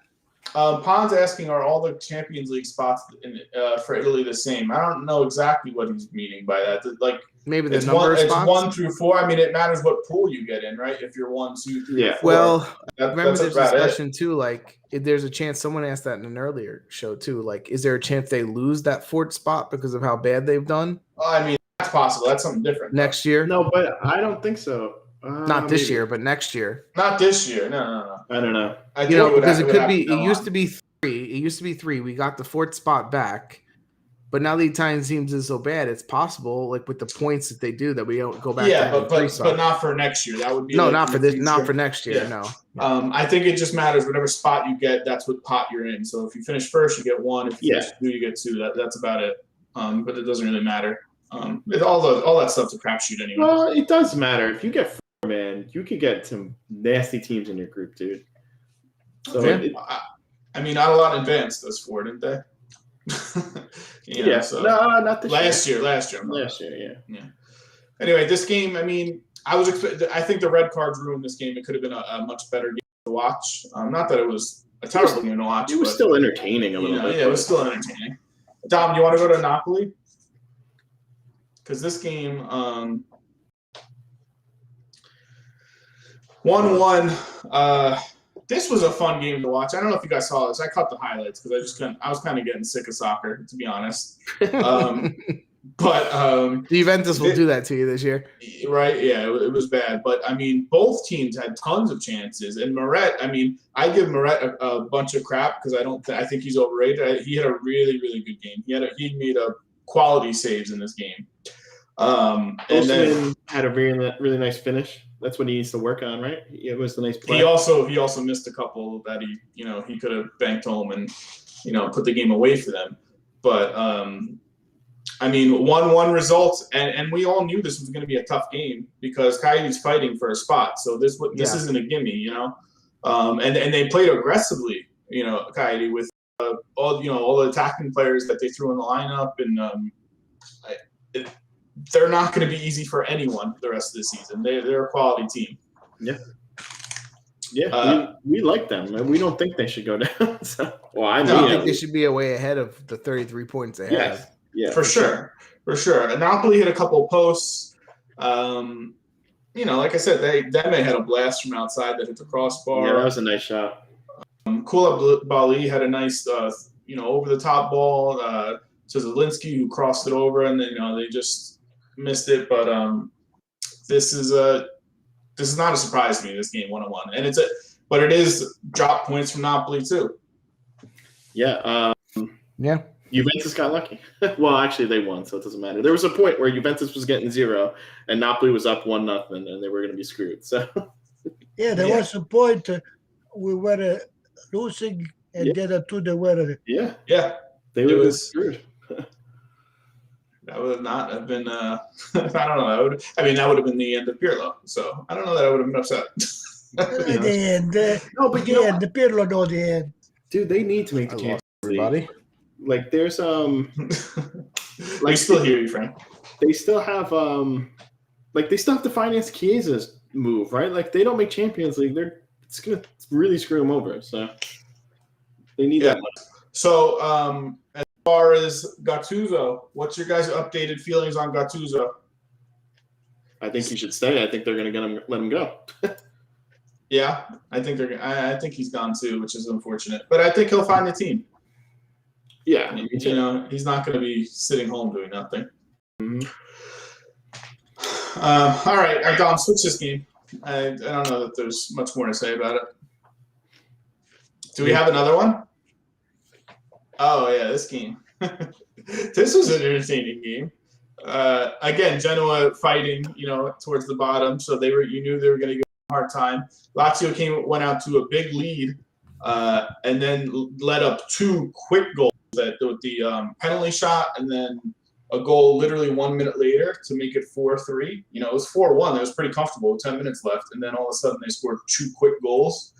[SPEAKER 2] Pon's asking, are all the Champions League spots for Italy the same? I don't know exactly what he's meaning by that. Like
[SPEAKER 1] maybe the number of spots?
[SPEAKER 2] It's 1 through 4. I mean, it matters what pool you get in, right? If you're 1, 2, 3, 4.
[SPEAKER 1] Well, remember the discussion too. Like, if there's a chance, someone asked that in an earlier show too. Like, is there a chance they lose that 4th spot because of how bad they've done?
[SPEAKER 2] I mean, that's possible. That's something different.
[SPEAKER 1] Next year?
[SPEAKER 4] No, but I don't think so.
[SPEAKER 1] Not this year, but next year.
[SPEAKER 2] Not this year. No.
[SPEAKER 4] I don't know.
[SPEAKER 1] Because it could be. It used to be 3. It used to be 3. We got the 4th spot back, but now the Italian teams is so bad. It's possible, like with the points that they do, that we don't go back.
[SPEAKER 2] Yeah, but not for next year. That would be
[SPEAKER 1] not for this. Not for next year.
[SPEAKER 2] Yeah.
[SPEAKER 1] No.
[SPEAKER 2] I think it just matters. Whatever spot you get, that's what pot you're in. So if you finish first, you get 1. If you finish 2, you get 2. That's about it. But it doesn't really matter. All that stuff's a crapshoot anyway.
[SPEAKER 4] Well, it does matter. If you get 4, man, you could get some nasty teams in your group, dude. So
[SPEAKER 2] I mean, not a lot advanced those 4, didn't they?
[SPEAKER 4] So no, not this year.
[SPEAKER 2] Last year, yeah. Anyway, this game, I mean, I think the red cards ruined this game. It could have been a much better game to watch. Not that it was a terrible game to watch.
[SPEAKER 4] It was still entertaining a little bit.
[SPEAKER 2] Yeah, it was still entertaining. Dom, you want to go to Napoli? Because this game, 1-1. This was a fun game to watch. I don't know if you guys saw this. I caught the highlights because I was kind of getting sick of soccer, to be honest. But
[SPEAKER 1] the Juventus will do that to you this year,
[SPEAKER 2] right? Yeah, it was bad. But I mean, both teams had tons of chances. And Meret, I mean, I give Meret a bunch of crap because I think he's overrated. He had a really, really good game. He made a quality saves in this game.
[SPEAKER 4] And then had a really, really nice finish. That's what he needs to work on, right? It was the nice play.
[SPEAKER 2] He also missed a couple that he could have banked home and put the game away for them. But I mean, 1-1 result, and we all knew this was going to be a tough game because Cagliari's fighting for a spot. So this isn't a gimme, and they played aggressively, Cagliari with all the attacking players that they threw in the lineup, and they're not going to be easy for anyone the rest of the season. They're a quality team.
[SPEAKER 4] Yeah. Yeah, we like them, and we don't think they should go down.
[SPEAKER 1] I think they should be way ahead of the 33 points they have.
[SPEAKER 2] Yeah, for sure. And Napoli hit a couple of posts. Like I said, Deme had a blast from outside that hit the crossbar.
[SPEAKER 4] Yeah, that was a nice shot.
[SPEAKER 2] Koulibaly had a nice, over the top ball to Zielinski, who crossed it over, and then they just missed it. But this is not a surprise to me. This game 1-1, and but it is drop points from Napoli too.
[SPEAKER 4] Yeah. Juventus got lucky. Well, actually, they won, so it doesn't matter. There was a point where Juventus was getting 0, and Napoli was up 1-0, and they were going to be screwed. So,
[SPEAKER 3] there was a point we were losing, and the other two they were.
[SPEAKER 4] They were screwed.
[SPEAKER 2] That would not have been. I don't know. That would have been the end of Pirlo. So I don't know that I would have been upset.
[SPEAKER 3] The end.
[SPEAKER 4] No, but
[SPEAKER 3] the Pirlo know the end.
[SPEAKER 4] Dude, they need to make the Champions League.
[SPEAKER 1] Everybody.
[SPEAKER 4] Like there's
[SPEAKER 2] I still hear you, Frank.
[SPEAKER 4] They still have they still have to finance Chiesa's move, right? Like they don't make Champions League, it's gonna really screw them over. So they need that money.
[SPEAKER 2] So as far as Gattuso, what's your guys' updated feelings on Gattuso?
[SPEAKER 4] I think he should stay. I think they're gonna let him go.
[SPEAKER 2] Yeah, I think he's gone too, which is unfortunate. But I think he'll find a team.
[SPEAKER 4] Yeah,
[SPEAKER 2] he's not going to be sitting home doing nothing.
[SPEAKER 4] Mm-hmm.
[SPEAKER 2] All right, Dom, switch this game. I don't know that there's much more to say about it. Do we have another one? Oh yeah, this game. This was an entertaining game. Again, Genoa fighting, towards the bottom, so you knew they were going to give them a hard time. Lazio went out to a big lead, and then led up 2 quick goals. With the penalty shot and then a goal literally 1 minute later to make it 4-3. It was 4-1. It was pretty comfortable with 10 minutes left. And then all of a sudden they scored 2 quick goals.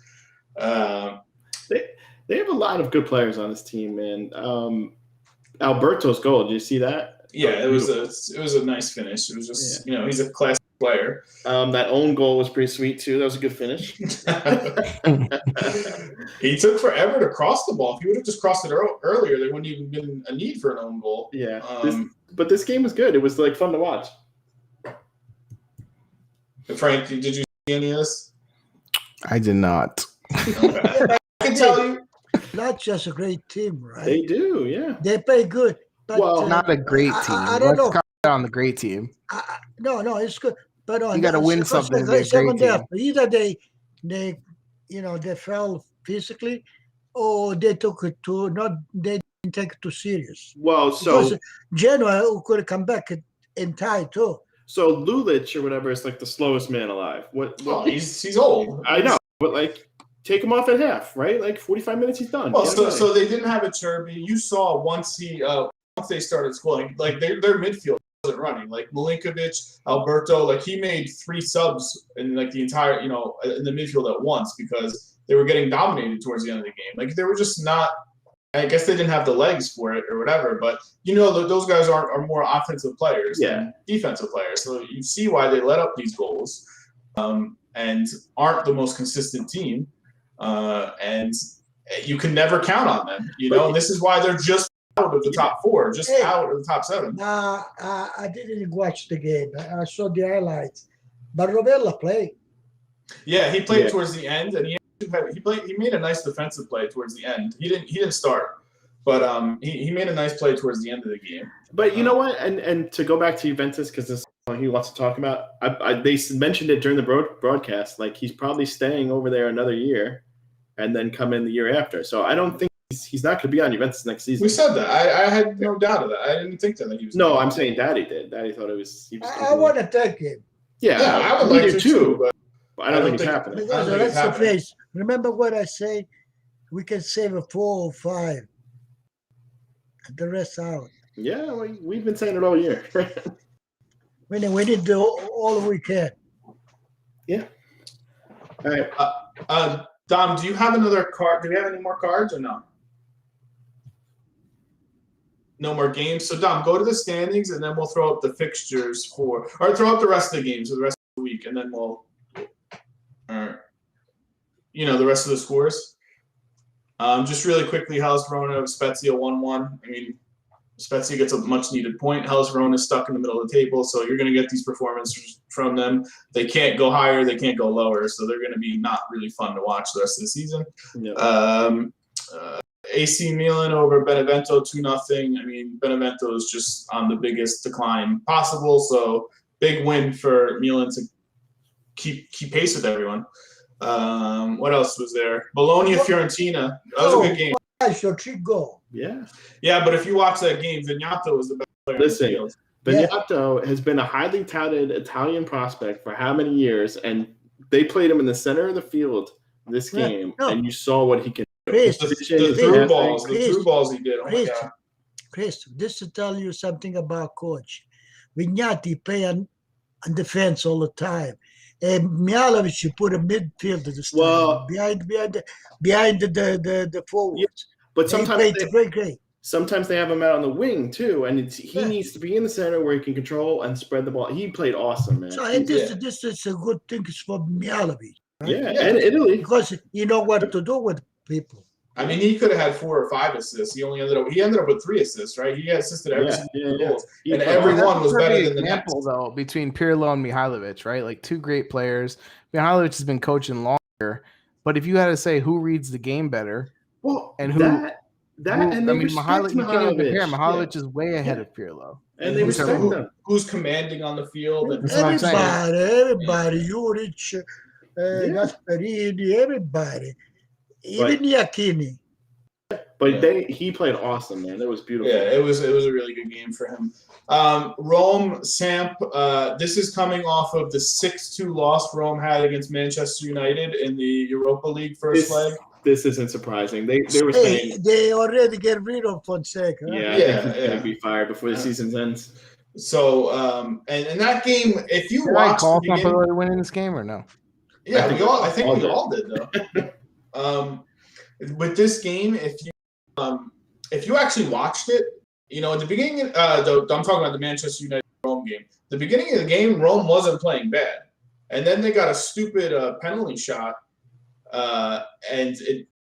[SPEAKER 4] They have a lot of good players on this team, man. Alberto's goal, did you see that?
[SPEAKER 2] Yeah, it was a nice finish. It was just, he's a classic player.
[SPEAKER 4] That own goal was pretty sweet too. That was a good finish.
[SPEAKER 2] He took forever to cross the ball. If he would have just crossed it earlier, there wouldn't even been a need for an own goal.
[SPEAKER 4] Yeah, but this game was good. It was fun to watch.
[SPEAKER 2] Frank, did you see any of this?
[SPEAKER 1] I did not.
[SPEAKER 2] Okay. I can tell you.
[SPEAKER 3] Not just a great team, right?
[SPEAKER 4] They do, yeah.
[SPEAKER 3] They play good. But,
[SPEAKER 1] not a great team.
[SPEAKER 3] I don't know.
[SPEAKER 1] On the great team.
[SPEAKER 3] No, it's good. But
[SPEAKER 1] you got to win something. They're a great team.
[SPEAKER 3] Either they fell physically, or they took it they didn't take it too serious.
[SPEAKER 4] Well, so
[SPEAKER 3] Genoa could have come back and tied too.
[SPEAKER 4] So Lulic or whatever is the slowest man alive.
[SPEAKER 2] He's old.
[SPEAKER 4] I know, but take him off at half, right? 45 minutes, he's done.
[SPEAKER 2] Well, so they didn't have a Cherby. You saw once they started scoring, their midfield wasn't running. Milinkovic, Alberto, he made 3 subs in the entire, in the midfield at once because they were getting dominated towards the end of the game. They were just not. I guess they didn't have the legs for it or whatever. But those guys are more offensive players than defensive players. So you see why they let up these goals, and aren't the most consistent team. And you can never count on them. And this is why they're just out of the top 4, out of the top 7.
[SPEAKER 3] I didn't watch the game. I saw the highlights. But Rovella played.
[SPEAKER 2] Yeah, he played towards the end, and he made a nice defensive play towards the end. He didn't start, but he made a nice play towards the end of the game.
[SPEAKER 4] But you know what? And to go back to Juventus, because this is what he wants to talk about. They mentioned it during the broadcast. He's probably staying over there another year, and then come in the year after. So I don't think he's not going to be on Juventus next season.
[SPEAKER 2] We said that. I had no doubt of that. I didn't think that he was.
[SPEAKER 4] No, I'm saying Daddy did. Daddy thought it was.
[SPEAKER 3] I want to thank him.
[SPEAKER 4] Yeah,
[SPEAKER 2] I would
[SPEAKER 4] we
[SPEAKER 2] like
[SPEAKER 4] do
[SPEAKER 2] to too, but
[SPEAKER 4] I don't think it's happening.
[SPEAKER 3] Because
[SPEAKER 2] think it's
[SPEAKER 3] that's the
[SPEAKER 2] happening.
[SPEAKER 3] face. Remember what I say? We can save a 4 or 5. And the rest out.
[SPEAKER 4] Yeah, we've been saying it all year.
[SPEAKER 3] We need to do all we can.
[SPEAKER 4] Yeah. All right.
[SPEAKER 2] Dom, do you have another card? Do we have any more cards or no? No more games. So Dom, go to the standings and then we'll throw up the fixtures or throw up the rest of the games for the rest of the week, and then we'll, the rest of the scores. Just really quickly, Hellas Verona, Spezia 1-1. I mean, Spezia gets a much-needed point. Hellas Verona is stuck in the middle of the table, so you're going to get these performances from them. They can't go higher, they can't go lower, so they're going to be not really fun to watch the rest of the season.
[SPEAKER 4] Yep.
[SPEAKER 2] AC Milan over Benevento 2-0. I mean, Benevento is just on the biggest decline possible, so big win for Milan to keep pace with everyone. What else was there? Bologna Fiorentina. That was a good game.
[SPEAKER 3] Go.
[SPEAKER 2] Yeah, but if you watch that game, Vignato was the best player on the field.
[SPEAKER 4] Vignato has been a highly touted Italian prospect for how many years, and they played him in the center of the field this game, and you saw what he can do.
[SPEAKER 2] The through balls he did. Oh my God.
[SPEAKER 3] Chris, just to tell you something about coach. Vignati play on defense all the time. And Mihailovic, you put a midfield to the start, behind the forwards.
[SPEAKER 4] Yeah, but sometimes
[SPEAKER 3] great.
[SPEAKER 4] Sometimes they have him out on the wing too, and he needs to be in the center where he can control and spread the ball. He played awesome, man.
[SPEAKER 3] So this is a good thing for Mihailovic. Right?
[SPEAKER 4] Yeah, and Italy,
[SPEAKER 3] because you know what to do with people.
[SPEAKER 2] I mean, he could have had 4 or 5 assists. He ended up with 3 assists, right? He assisted every single goal, and every one was better than the next.
[SPEAKER 1] Though, between Pirlo and Mihailovic, right? Like 2 great players. Mihailovic has been coaching longer, but if you had to say who reads the game better,
[SPEAKER 4] and who
[SPEAKER 1] Mihailovic, you can't even compare. Mihailovic is way ahead of Pirlo,
[SPEAKER 2] and they respect him. Who's commanding on the field? And
[SPEAKER 3] Everybody, Juric, Gasperini, everybody. Even Iachini.
[SPEAKER 4] But he played awesome, man. It was beautiful.
[SPEAKER 2] Yeah, it was a really good game for him. Rome, Samp, this is coming off of the 6-2 loss Rome had against Manchester United in the Europa League first leg.
[SPEAKER 4] This isn't surprising. They were saying
[SPEAKER 3] they already get rid of Fonseca.
[SPEAKER 4] Yeah, I think he's going to be fired before the season ends.
[SPEAKER 2] So, and that game, if you watch
[SPEAKER 1] the beginning, for winning this game or no?
[SPEAKER 2] Yeah, I think we all did though. With this game, if you actually watched it, at the beginning, I'm talking about the Manchester United Rome game. The beginning of the game, Rome wasn't playing bad, and then they got a stupid penalty shot, and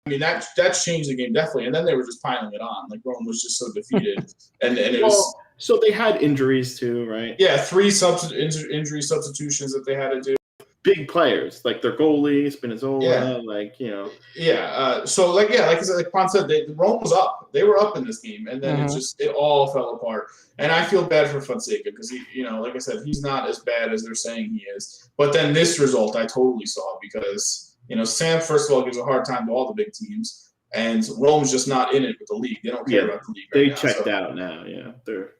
[SPEAKER 2] that changed the game definitely. And then they were just piling it on. Like Rome was just so defeated, and it was.
[SPEAKER 4] So they had injuries too, right?
[SPEAKER 2] Yeah, 3 injury substitutions that they had to do.
[SPEAKER 4] Big players like their goalie Spinazzola,
[SPEAKER 2] Yeah. So like I said, like Pon said, Rome was up. They were up in this game, and then it all fell apart. And I feel bad for Fonseca because he, like I said, he's not as bad as they're saying he is. But then this result I totally saw because Sam first of all gives a hard time to all the big teams, and Rome's just not in it with the league. They don't care about the league.
[SPEAKER 4] They checked out now. Yeah, they're.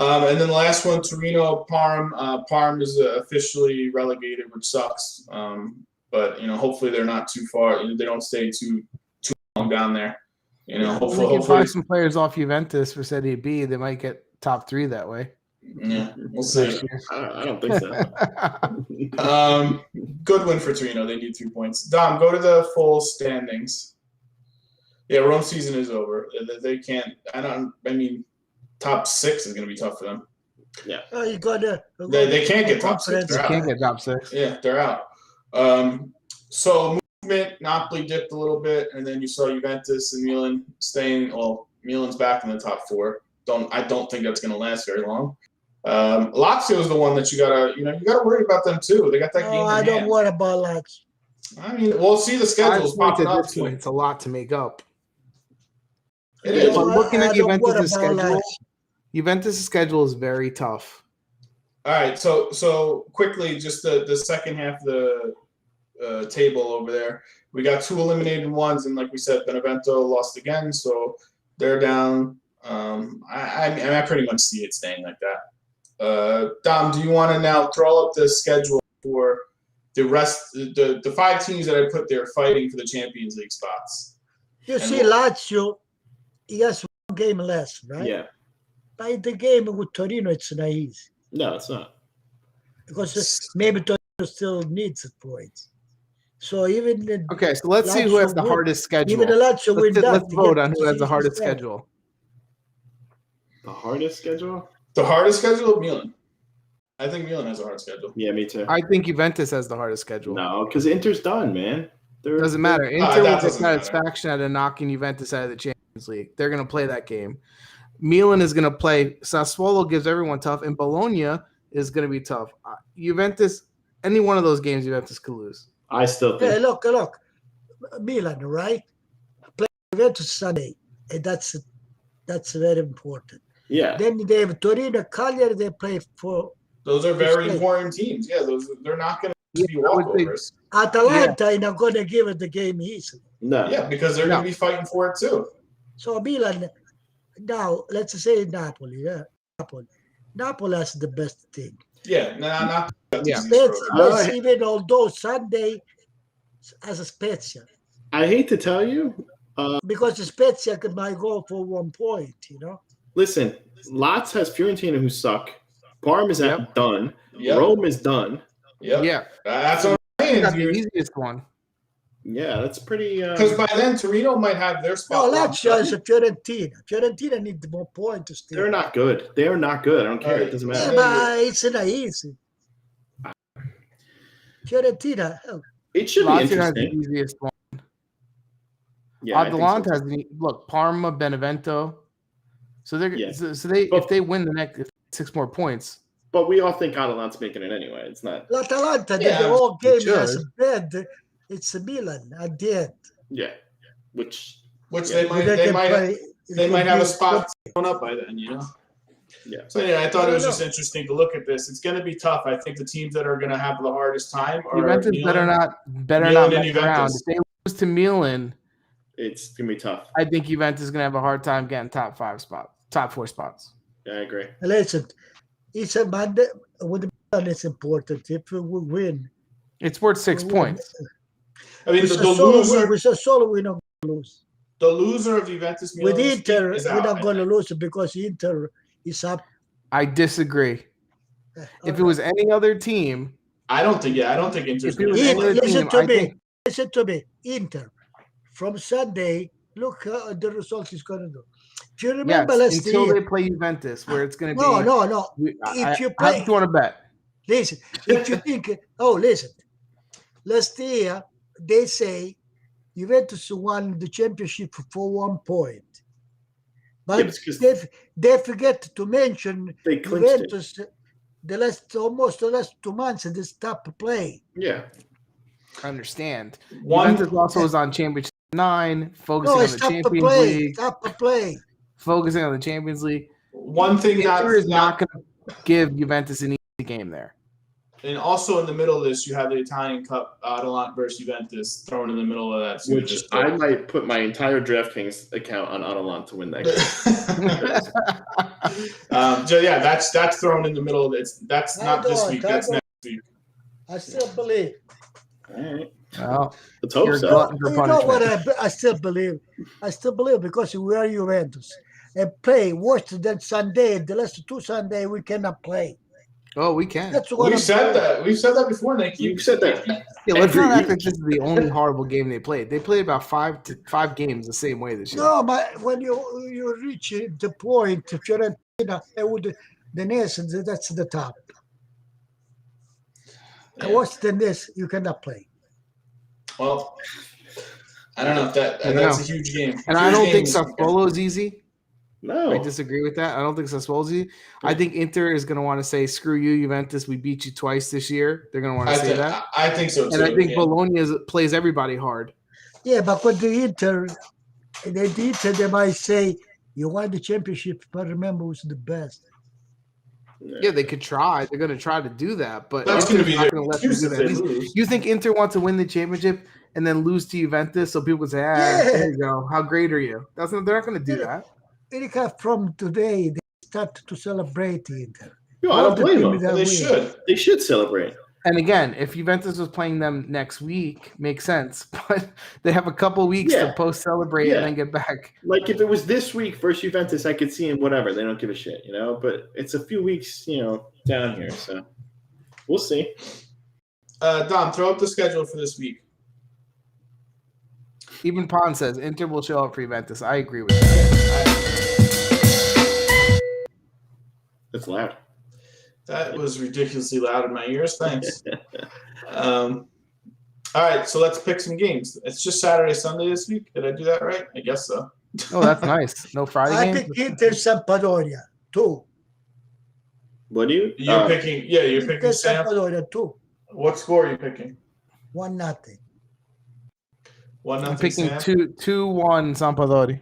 [SPEAKER 2] And then the last one, Torino, Parm. Parm is officially relegated, which sucks. But hopefully they're not too far. They don't stay too long down there. Hopefully
[SPEAKER 1] buy some players off Juventus for Serie B. They might get top 3 that way.
[SPEAKER 2] Yeah, we'll see.
[SPEAKER 4] I don't think so.
[SPEAKER 2] Good win for Torino. They need 3 points. Dom, go to the full standings. Yeah, Rome season is over. They can't. Top 6 is going to be tough for them.
[SPEAKER 4] Yeah.
[SPEAKER 3] Oh, you got
[SPEAKER 2] they can't get top 6.
[SPEAKER 1] They can't get top 6.
[SPEAKER 2] Yeah, they're out. So movement, Napoli dipped a little bit, and then you saw Juventus and Milan staying. Well, Milan's back in the top 4. I don't think that's going to last very long. Lazio is the one that you gotta worry about them too. They got that game.
[SPEAKER 3] I don't worry about Lazio.
[SPEAKER 2] I mean, we'll see the schedules popping up.
[SPEAKER 1] It's a lot to make up.
[SPEAKER 2] It is.
[SPEAKER 1] But looking at Juventus' schedule. Juventus' schedule is very tough.
[SPEAKER 2] All right, so quickly, just the second half of the table over there. We got 2 eliminated ones, and like we said, Benevento lost again, so they're down. I pretty much see it staying like that. Dom, do you want to now throw up the schedule for the rest, the 5 teams that I put there fighting for the Champions League spots?
[SPEAKER 3] You see, Lazio, he has one game less, right?
[SPEAKER 4] Yeah.
[SPEAKER 3] By the game with Torino, it's not easy.
[SPEAKER 4] No, it's not.
[SPEAKER 3] Because maybe Torino still needs points. So even
[SPEAKER 1] Okay, so let's see who has the hardest schedule.
[SPEAKER 3] Even the Lazio win that.
[SPEAKER 1] Let's vote on who has the hardest schedule.
[SPEAKER 4] The hardest schedule?
[SPEAKER 2] The hardest schedule? Milan. I think Milan has a hard schedule.
[SPEAKER 4] Yeah, me too.
[SPEAKER 1] I think Juventus has the hardest schedule.
[SPEAKER 4] No, because Inter's done, man.
[SPEAKER 1] Doesn't matter. Inter will take satisfaction out of knocking Juventus out of the Champions League. They're going to play that game. Milan is going to play. Sassuolo gives everyone tough, and Bologna is going to be tough. Juventus, any one of those games, Juventus could lose.
[SPEAKER 4] I still think.
[SPEAKER 3] Hey, look. Milan, right? Play Juventus Sunday, and that's very important.
[SPEAKER 4] Yeah.
[SPEAKER 3] Then they have Torino, Cagliari. They play for.
[SPEAKER 2] Those are very important teams. Yeah, they're not going to be walkovers.
[SPEAKER 3] Atalanta are not going to give it the game easily.
[SPEAKER 4] No.
[SPEAKER 2] Yeah, because they're going to be fighting for it too. So
[SPEAKER 3] Milan, now let's say Napoli. Yeah, Napoli has the best team.
[SPEAKER 2] Yeah, not
[SPEAKER 3] Let's even although Sunday as a Spezia.
[SPEAKER 4] I hate to tell you.
[SPEAKER 3] Because Spezia might go for 1 point,
[SPEAKER 4] Listen, Lazio has Fiorentina who suck. Parma is done.
[SPEAKER 2] Yep.
[SPEAKER 4] Rome is done.
[SPEAKER 2] Yep.
[SPEAKER 1] Yeah.
[SPEAKER 2] That's what I'm saying.
[SPEAKER 1] That's the easiest one.
[SPEAKER 4] Yeah, that's pretty.
[SPEAKER 2] Because by then, Torino might have their spot.
[SPEAKER 3] No, Lazio is a Fiorentina. Fiorentina needs more points to steal.
[SPEAKER 4] They're not good. They are not good. I don't care. It doesn't matter.
[SPEAKER 3] Yeah, but it's not easy. Fiorentina.
[SPEAKER 4] It should be
[SPEAKER 1] Lazio
[SPEAKER 4] interesting.
[SPEAKER 1] has the easiest one.
[SPEAKER 4] Yeah,
[SPEAKER 1] Atalanta has Parma, Benevento. So they're if they win the next 6 more points.
[SPEAKER 4] But we all think Atalanta's making it anyway. It's not.
[SPEAKER 3] Atalanta, the whole game has bad. It's Milan at the end.
[SPEAKER 4] Yeah, which
[SPEAKER 2] they might have a spot going up by then,
[SPEAKER 4] Yeah.
[SPEAKER 2] So I thought it was just interesting to look at this. It's going to be tough. I think the teams that are going to have the hardest time are
[SPEAKER 1] Juventus better not mess around. If they lose to Milan,
[SPEAKER 4] it's going to be tough.
[SPEAKER 1] I think Juventus is going to have a hard time getting top 4 spots.
[SPEAKER 4] Yeah, I agree.
[SPEAKER 3] Listen, it's a Monday with Milan. It's important. If we win,
[SPEAKER 1] it's worth 6 points.
[SPEAKER 2] I mean,
[SPEAKER 3] with Sassuolo, we're not going to lose.
[SPEAKER 2] The loser of Juventus Milan
[SPEAKER 3] with Inter, we're not going to lose because Inter is up.
[SPEAKER 1] I disagree. If it was any other team,
[SPEAKER 2] I don't think Inter's going
[SPEAKER 3] to Listen to me. Inter from Sunday. Look how the result is going to do. If you remember last year,
[SPEAKER 1] until they play Juventus, where it's going to be.
[SPEAKER 3] No.
[SPEAKER 1] If you play, how do you want to bet?
[SPEAKER 3] Listen, if you think, listen. Last year, they say Juventus won the championship for 1 point. But they forget to mention Juventus the last 2 months they stopped playing.
[SPEAKER 4] Yeah.
[SPEAKER 1] I understand. Juventus also was on Championship 9, focusing on the Champions League.
[SPEAKER 3] Stop playing.
[SPEAKER 1] Focusing on the Champions League.
[SPEAKER 2] One thing
[SPEAKER 1] Inter is not going to give Juventus an easy game there.
[SPEAKER 2] And also in the middle of this, you have the Italian Cup, Atalanta versus Juventus, thrown in the middle of that. So
[SPEAKER 4] which I might put my entire DraftKings account on Atalanta to win that
[SPEAKER 2] game. That's thrown in the middle of it. That's not this week. That's next week.
[SPEAKER 3] I still believe.
[SPEAKER 4] All right.
[SPEAKER 1] Well,
[SPEAKER 4] let's hope
[SPEAKER 3] so. You know what? I still believe. I still believe because we are Juventus and play worse than Sunday. The last 2 Sunday we cannot play.
[SPEAKER 1] Oh, we can.
[SPEAKER 2] We've said that before, Nick.
[SPEAKER 4] You've said that.
[SPEAKER 1] Yeah, let's not act like this is the only horrible game they played. They played about 5 games the same way this year.
[SPEAKER 3] No, but when you reach the point, Fiorentina with the Udinese, that's the top. And worse than this, you cannot play.
[SPEAKER 2] Well, I don't know if that's a huge game.
[SPEAKER 1] And I don't think Sassuolo is easy.
[SPEAKER 4] No.
[SPEAKER 1] I disagree with that. I don't think Sassuolo is easy. I think Inter is going to want to say, screw you, Juventus. We beat you twice this year. They're going to want to say that.
[SPEAKER 2] I think so, too.
[SPEAKER 1] And I think Bologna plays everybody hard.
[SPEAKER 3] Yeah, but when the Inter, they might say, you won the championship, but remember who's the best.
[SPEAKER 1] Yeah, they could try. They're going to try to do that, but
[SPEAKER 2] that's going to be
[SPEAKER 1] not going to let them do that. You think Inter wants to win the championship and then lose to Juventus so people say, there you go. How great are you? They're not going to do that.
[SPEAKER 3] From today, they start to celebrate Inter.
[SPEAKER 4] No, I don't blame them.
[SPEAKER 2] They should.
[SPEAKER 4] They should celebrate.
[SPEAKER 1] And again, if Juventus was playing them next week, makes sense. But they have a couple weeks to post-celebrate and then get back.
[SPEAKER 4] Like if it was this week versus Juventus, I could see him. Whatever, they don't give a shit, But it's a few weeks, down here, so we'll see.
[SPEAKER 2] Dom, throw up the schedule for this week.
[SPEAKER 1] Even Pon says Inter will show up for Juventus. I agree with that.
[SPEAKER 4] That's loud.
[SPEAKER 2] That was ridiculously loud in my ears. Thanks. All right, so let's pick some games. It's just Saturday, Sunday this week. Did I do that right? I guess so.
[SPEAKER 1] Oh, that's nice. No Friday
[SPEAKER 3] I
[SPEAKER 1] games?
[SPEAKER 3] pick Inter Sampdoria, 2.
[SPEAKER 4] What do you?
[SPEAKER 2] You're picking. Yeah, you're picking
[SPEAKER 3] Inter
[SPEAKER 2] Sam.
[SPEAKER 3] Sampdoria, 2.
[SPEAKER 2] What score are you picking?
[SPEAKER 3] 1-0.
[SPEAKER 2] 1-0.
[SPEAKER 1] I'm picking
[SPEAKER 2] Sam?
[SPEAKER 1] 2-1 Sampdoria.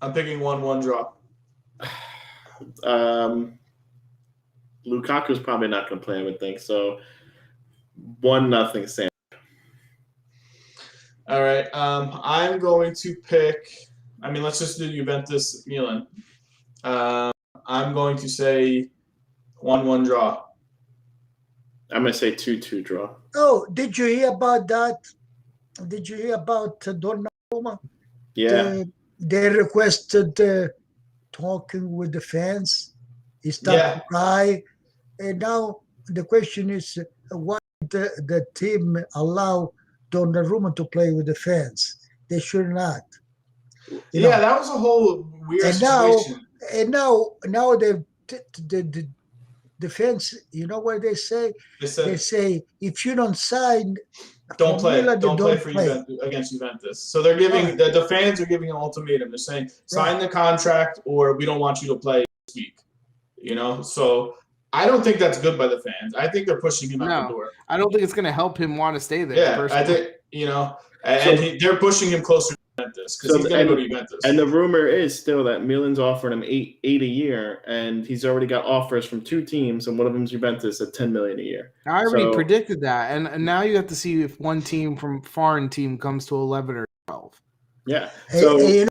[SPEAKER 2] I'm picking 1-1 draw.
[SPEAKER 4] Lukaku's probably not going to play, I would think. So 1-0 Sam.
[SPEAKER 2] All right. I'm going to pick. Let's just do Juventus Milan. I'm going to say 1-1 draw.
[SPEAKER 4] I'm going to say 2-2 draw.
[SPEAKER 3] Oh, did you hear about that? Did you hear about Donnarumma?
[SPEAKER 4] Yeah.
[SPEAKER 3] They requested talking with the fans. He started to cry. And now the question is, why the team allow Donnarumma to play with the fans? They should not.
[SPEAKER 2] That was a whole weird situation.
[SPEAKER 3] And now the fans, you know what they say? They say if you don't sign,
[SPEAKER 2] don't play.
[SPEAKER 3] Milan,
[SPEAKER 2] don't play for against Juventus. So they're giving the fans are giving an ultimatum. They're saying sign the contract or we don't want you to play this week. So I don't think that's good by the fans. I think they're pushing him out the door.
[SPEAKER 1] I don't think it's going to help him want to stay there.
[SPEAKER 2] Yeah, I think they're pushing him closer to Juventus because he's going to go to Juventus.
[SPEAKER 4] And the rumor is still that Milan's offering him eight a year, and he's already got offers from 2 teams, and one of them's Juventus at $10 million a year.
[SPEAKER 1] I already predicted that, and now you have to see if one team from foreign team comes to 11 or 12.
[SPEAKER 4] Yeah.
[SPEAKER 3] So the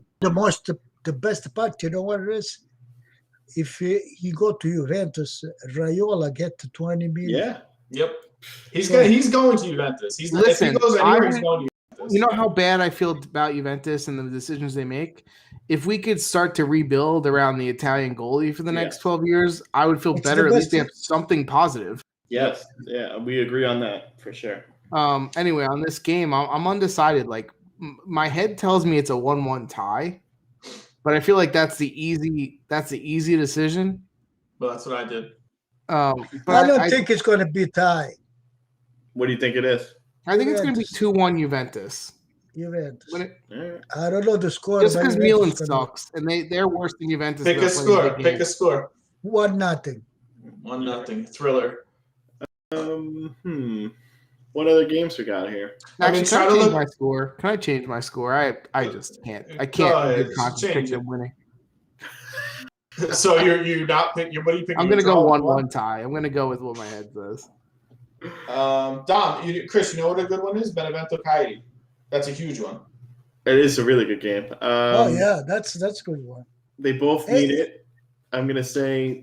[SPEAKER 3] best part, you know what it is? If he go to Juventus, Raiola get to 20 million.
[SPEAKER 2] Yeah. Yep. He's going to Juventus. If he goes anywhere, he's going to Juventus.
[SPEAKER 1] You know how bad I feel about Juventus and the decisions they make? If we could start to rebuild around the Italian goalie for the next 12 years, I would feel better. At least they have something positive.
[SPEAKER 4] Yes. Yeah, we agree on that for sure.
[SPEAKER 1] Anyway, on this game, I'm undecided. Like, my head tells me it's a 1-1 tie. But I feel like that's the easy decision.
[SPEAKER 2] Well, that's what I did.
[SPEAKER 1] But
[SPEAKER 3] I don't think it's going to be tie.
[SPEAKER 4] What do you think it is?
[SPEAKER 1] I think it's going to be 2-1 Juventus.
[SPEAKER 3] Juventus. I don't know the score.
[SPEAKER 1] Just because Milan sucks and they're worse than Juventus.
[SPEAKER 2] Pick a score.
[SPEAKER 3] 1-0.
[SPEAKER 2] 1-0 thriller.
[SPEAKER 4] What other games we got here?
[SPEAKER 1] Actually, can I change my score? Can I change my score? I just can't. I can't concentrate on winning.
[SPEAKER 2] So you're not picking. What are you picking?
[SPEAKER 1] I'm going to go 1-1 tie. I'm going to go with what my head says.
[SPEAKER 2] Dom, Chris, you know what a good one is? Benevento Cagliari. That's a huge one.
[SPEAKER 4] It is a really good game.
[SPEAKER 3] That's a good one.
[SPEAKER 4] They both need it. I'm going to say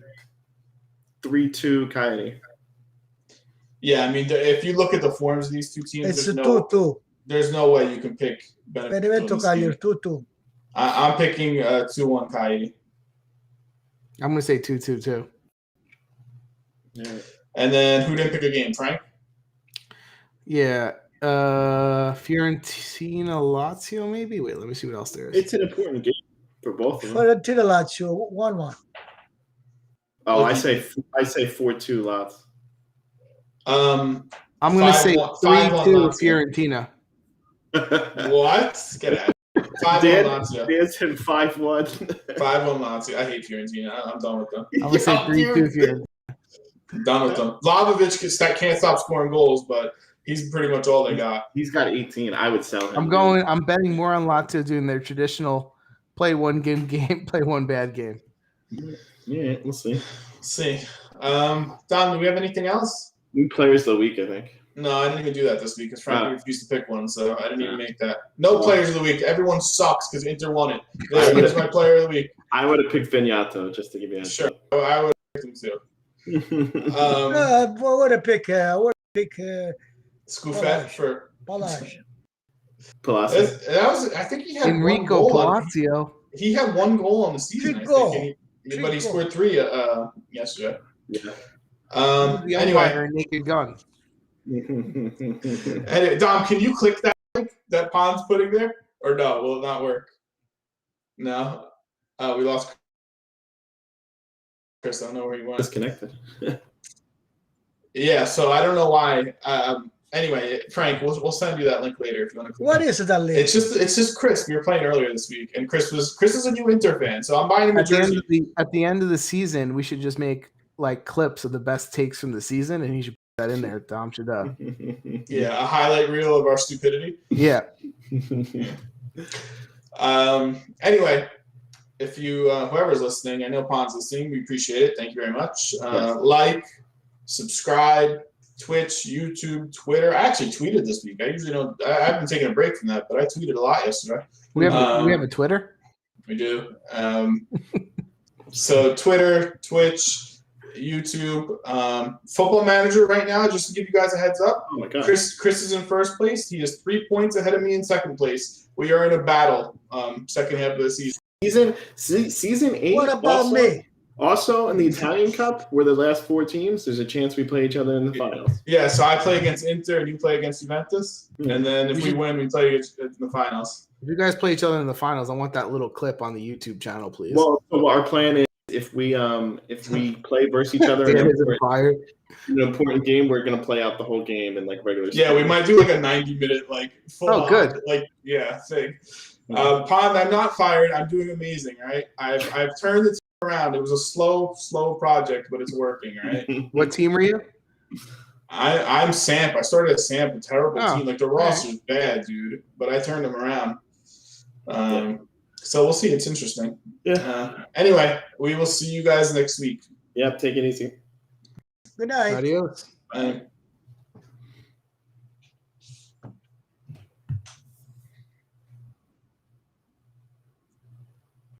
[SPEAKER 4] 3-2 Cagliari.
[SPEAKER 2] Yeah, if you look at the forms of these two teams,
[SPEAKER 3] it's a 2-2.
[SPEAKER 2] There's no way you can pick
[SPEAKER 3] Benevento Cagliari 2-2.
[SPEAKER 2] I'm picking 2-1 Cagliari.
[SPEAKER 1] I'm going to say 2-2 too.
[SPEAKER 2] Yeah. And then who didn't pick a game, Frank?
[SPEAKER 1] Yeah. Fiorentina Lazio maybe? Wait, let me see what else there is.
[SPEAKER 4] It's an important game for both of them.
[SPEAKER 3] Fiorentina Lazio 1-1.
[SPEAKER 4] Oh, I say 4-2 Lazio.
[SPEAKER 1] I'm going to say 3-2 Fiorentina.
[SPEAKER 2] What? Get out. 5-1 Lazio.
[SPEAKER 4] Dan said 5-1.
[SPEAKER 2] 5-1 Lazio. I hate Fiorentina. I'm done with them.
[SPEAKER 1] I'm going to say 3-2 Fiorentina.
[SPEAKER 2] I'm done with them. Vlahovic can't stop scoring goals, but he's pretty much all they got.
[SPEAKER 4] He's got 18. I would sell him.
[SPEAKER 1] I'm betting more on Lazio doing their traditional play one game, play one bad game.
[SPEAKER 4] Yeah, we'll see.
[SPEAKER 2] Don, do we have anything else?
[SPEAKER 4] New players of the week, I think.
[SPEAKER 2] No, I didn't even do that this week because Frank refused to pick one, so I didn't even make that. No players of the week. Everyone sucks because Inter won it. There's my player of the week.
[SPEAKER 4] I would have picked Vignato just to give you a
[SPEAKER 2] Sure. I would have picked him too.
[SPEAKER 3] Well, what a pick.
[SPEAKER 2] Scoufet for
[SPEAKER 3] Balaj.
[SPEAKER 4] Palacio.
[SPEAKER 2] I think he had one
[SPEAKER 1] Enrico
[SPEAKER 2] goal.
[SPEAKER 1] Palazzo.
[SPEAKER 2] He had one goal on the season,
[SPEAKER 3] Three
[SPEAKER 2] I
[SPEAKER 3] goal.
[SPEAKER 2] think, but he
[SPEAKER 3] Three
[SPEAKER 2] scored 3 yesterday.
[SPEAKER 4] Yeah.
[SPEAKER 1] The umpire, Naked Gun.
[SPEAKER 2] Anyway, Dom, can you click that link that Pond's putting there? Or no, will it not work? No? We lost Chris. I don't know where he went.
[SPEAKER 4] Disconnected.
[SPEAKER 2] Yeah, so I don't know why. Anyway, Frank, we'll send you that link later if you want to click.
[SPEAKER 3] What is that link?
[SPEAKER 2] It's just Chris. We were playing earlier this week, and Chris is a new Inter fan, so I'm buying him a jersey.
[SPEAKER 1] At the end of the season, we should just make like clips of the best takes from the season, and he should put that in there. Dom should.
[SPEAKER 2] Yeah, a highlight reel of our stupidity.
[SPEAKER 1] Yeah.
[SPEAKER 2] Anyway, if you whoever's listening, I know Pond's listening. We appreciate it. Thank you very much.
[SPEAKER 4] Yes.
[SPEAKER 2] Like, subscribe, Twitch, YouTube, Twitter. I actually tweeted this week. I usually don't. I've been taking a break from that, but I tweeted a lot yesterday.
[SPEAKER 1] We have a Twitter.
[SPEAKER 2] We do. So Twitter, Twitch, YouTube, Football Manager right now. Just to give you guys a heads up.
[SPEAKER 4] Oh my God.
[SPEAKER 2] Chris is in first place. He is 3 points ahead of me in second place. We are in a battle. Second half of the season.
[SPEAKER 4] Season 8.
[SPEAKER 3] What about me?
[SPEAKER 4] Also, in the Italian Cup, where the last 4 teams, there's a chance we play each other in the finals.
[SPEAKER 2] Yeah, so I play against Inter and you play against Juventus. And then if we win, we play against in the finals.
[SPEAKER 1] If you guys play each other in the finals, I want that little clip on the YouTube channel, please.
[SPEAKER 4] Well, so our plan is if we play versus each other in an important game, we're gonna play out the whole game in like regular.
[SPEAKER 2] Yeah, we might do like a 90-minute like full.
[SPEAKER 1] Oh, good.
[SPEAKER 2] Thing. Pond, I'm not fired. I'm doing amazing. Right, I've turned the team around. It was a slow project, but it's working. Right.
[SPEAKER 1] What team were you?
[SPEAKER 2] I'm Samp. I started at Samp, a terrible team. Like the roster's bad, dude. But I turned them around. So we'll see. It's interesting.
[SPEAKER 4] Yeah.
[SPEAKER 2] Anyway, we will see you guys next week.
[SPEAKER 4] Yep. Take it easy.
[SPEAKER 3] Good night.
[SPEAKER 1] Adios.
[SPEAKER 2] Bye.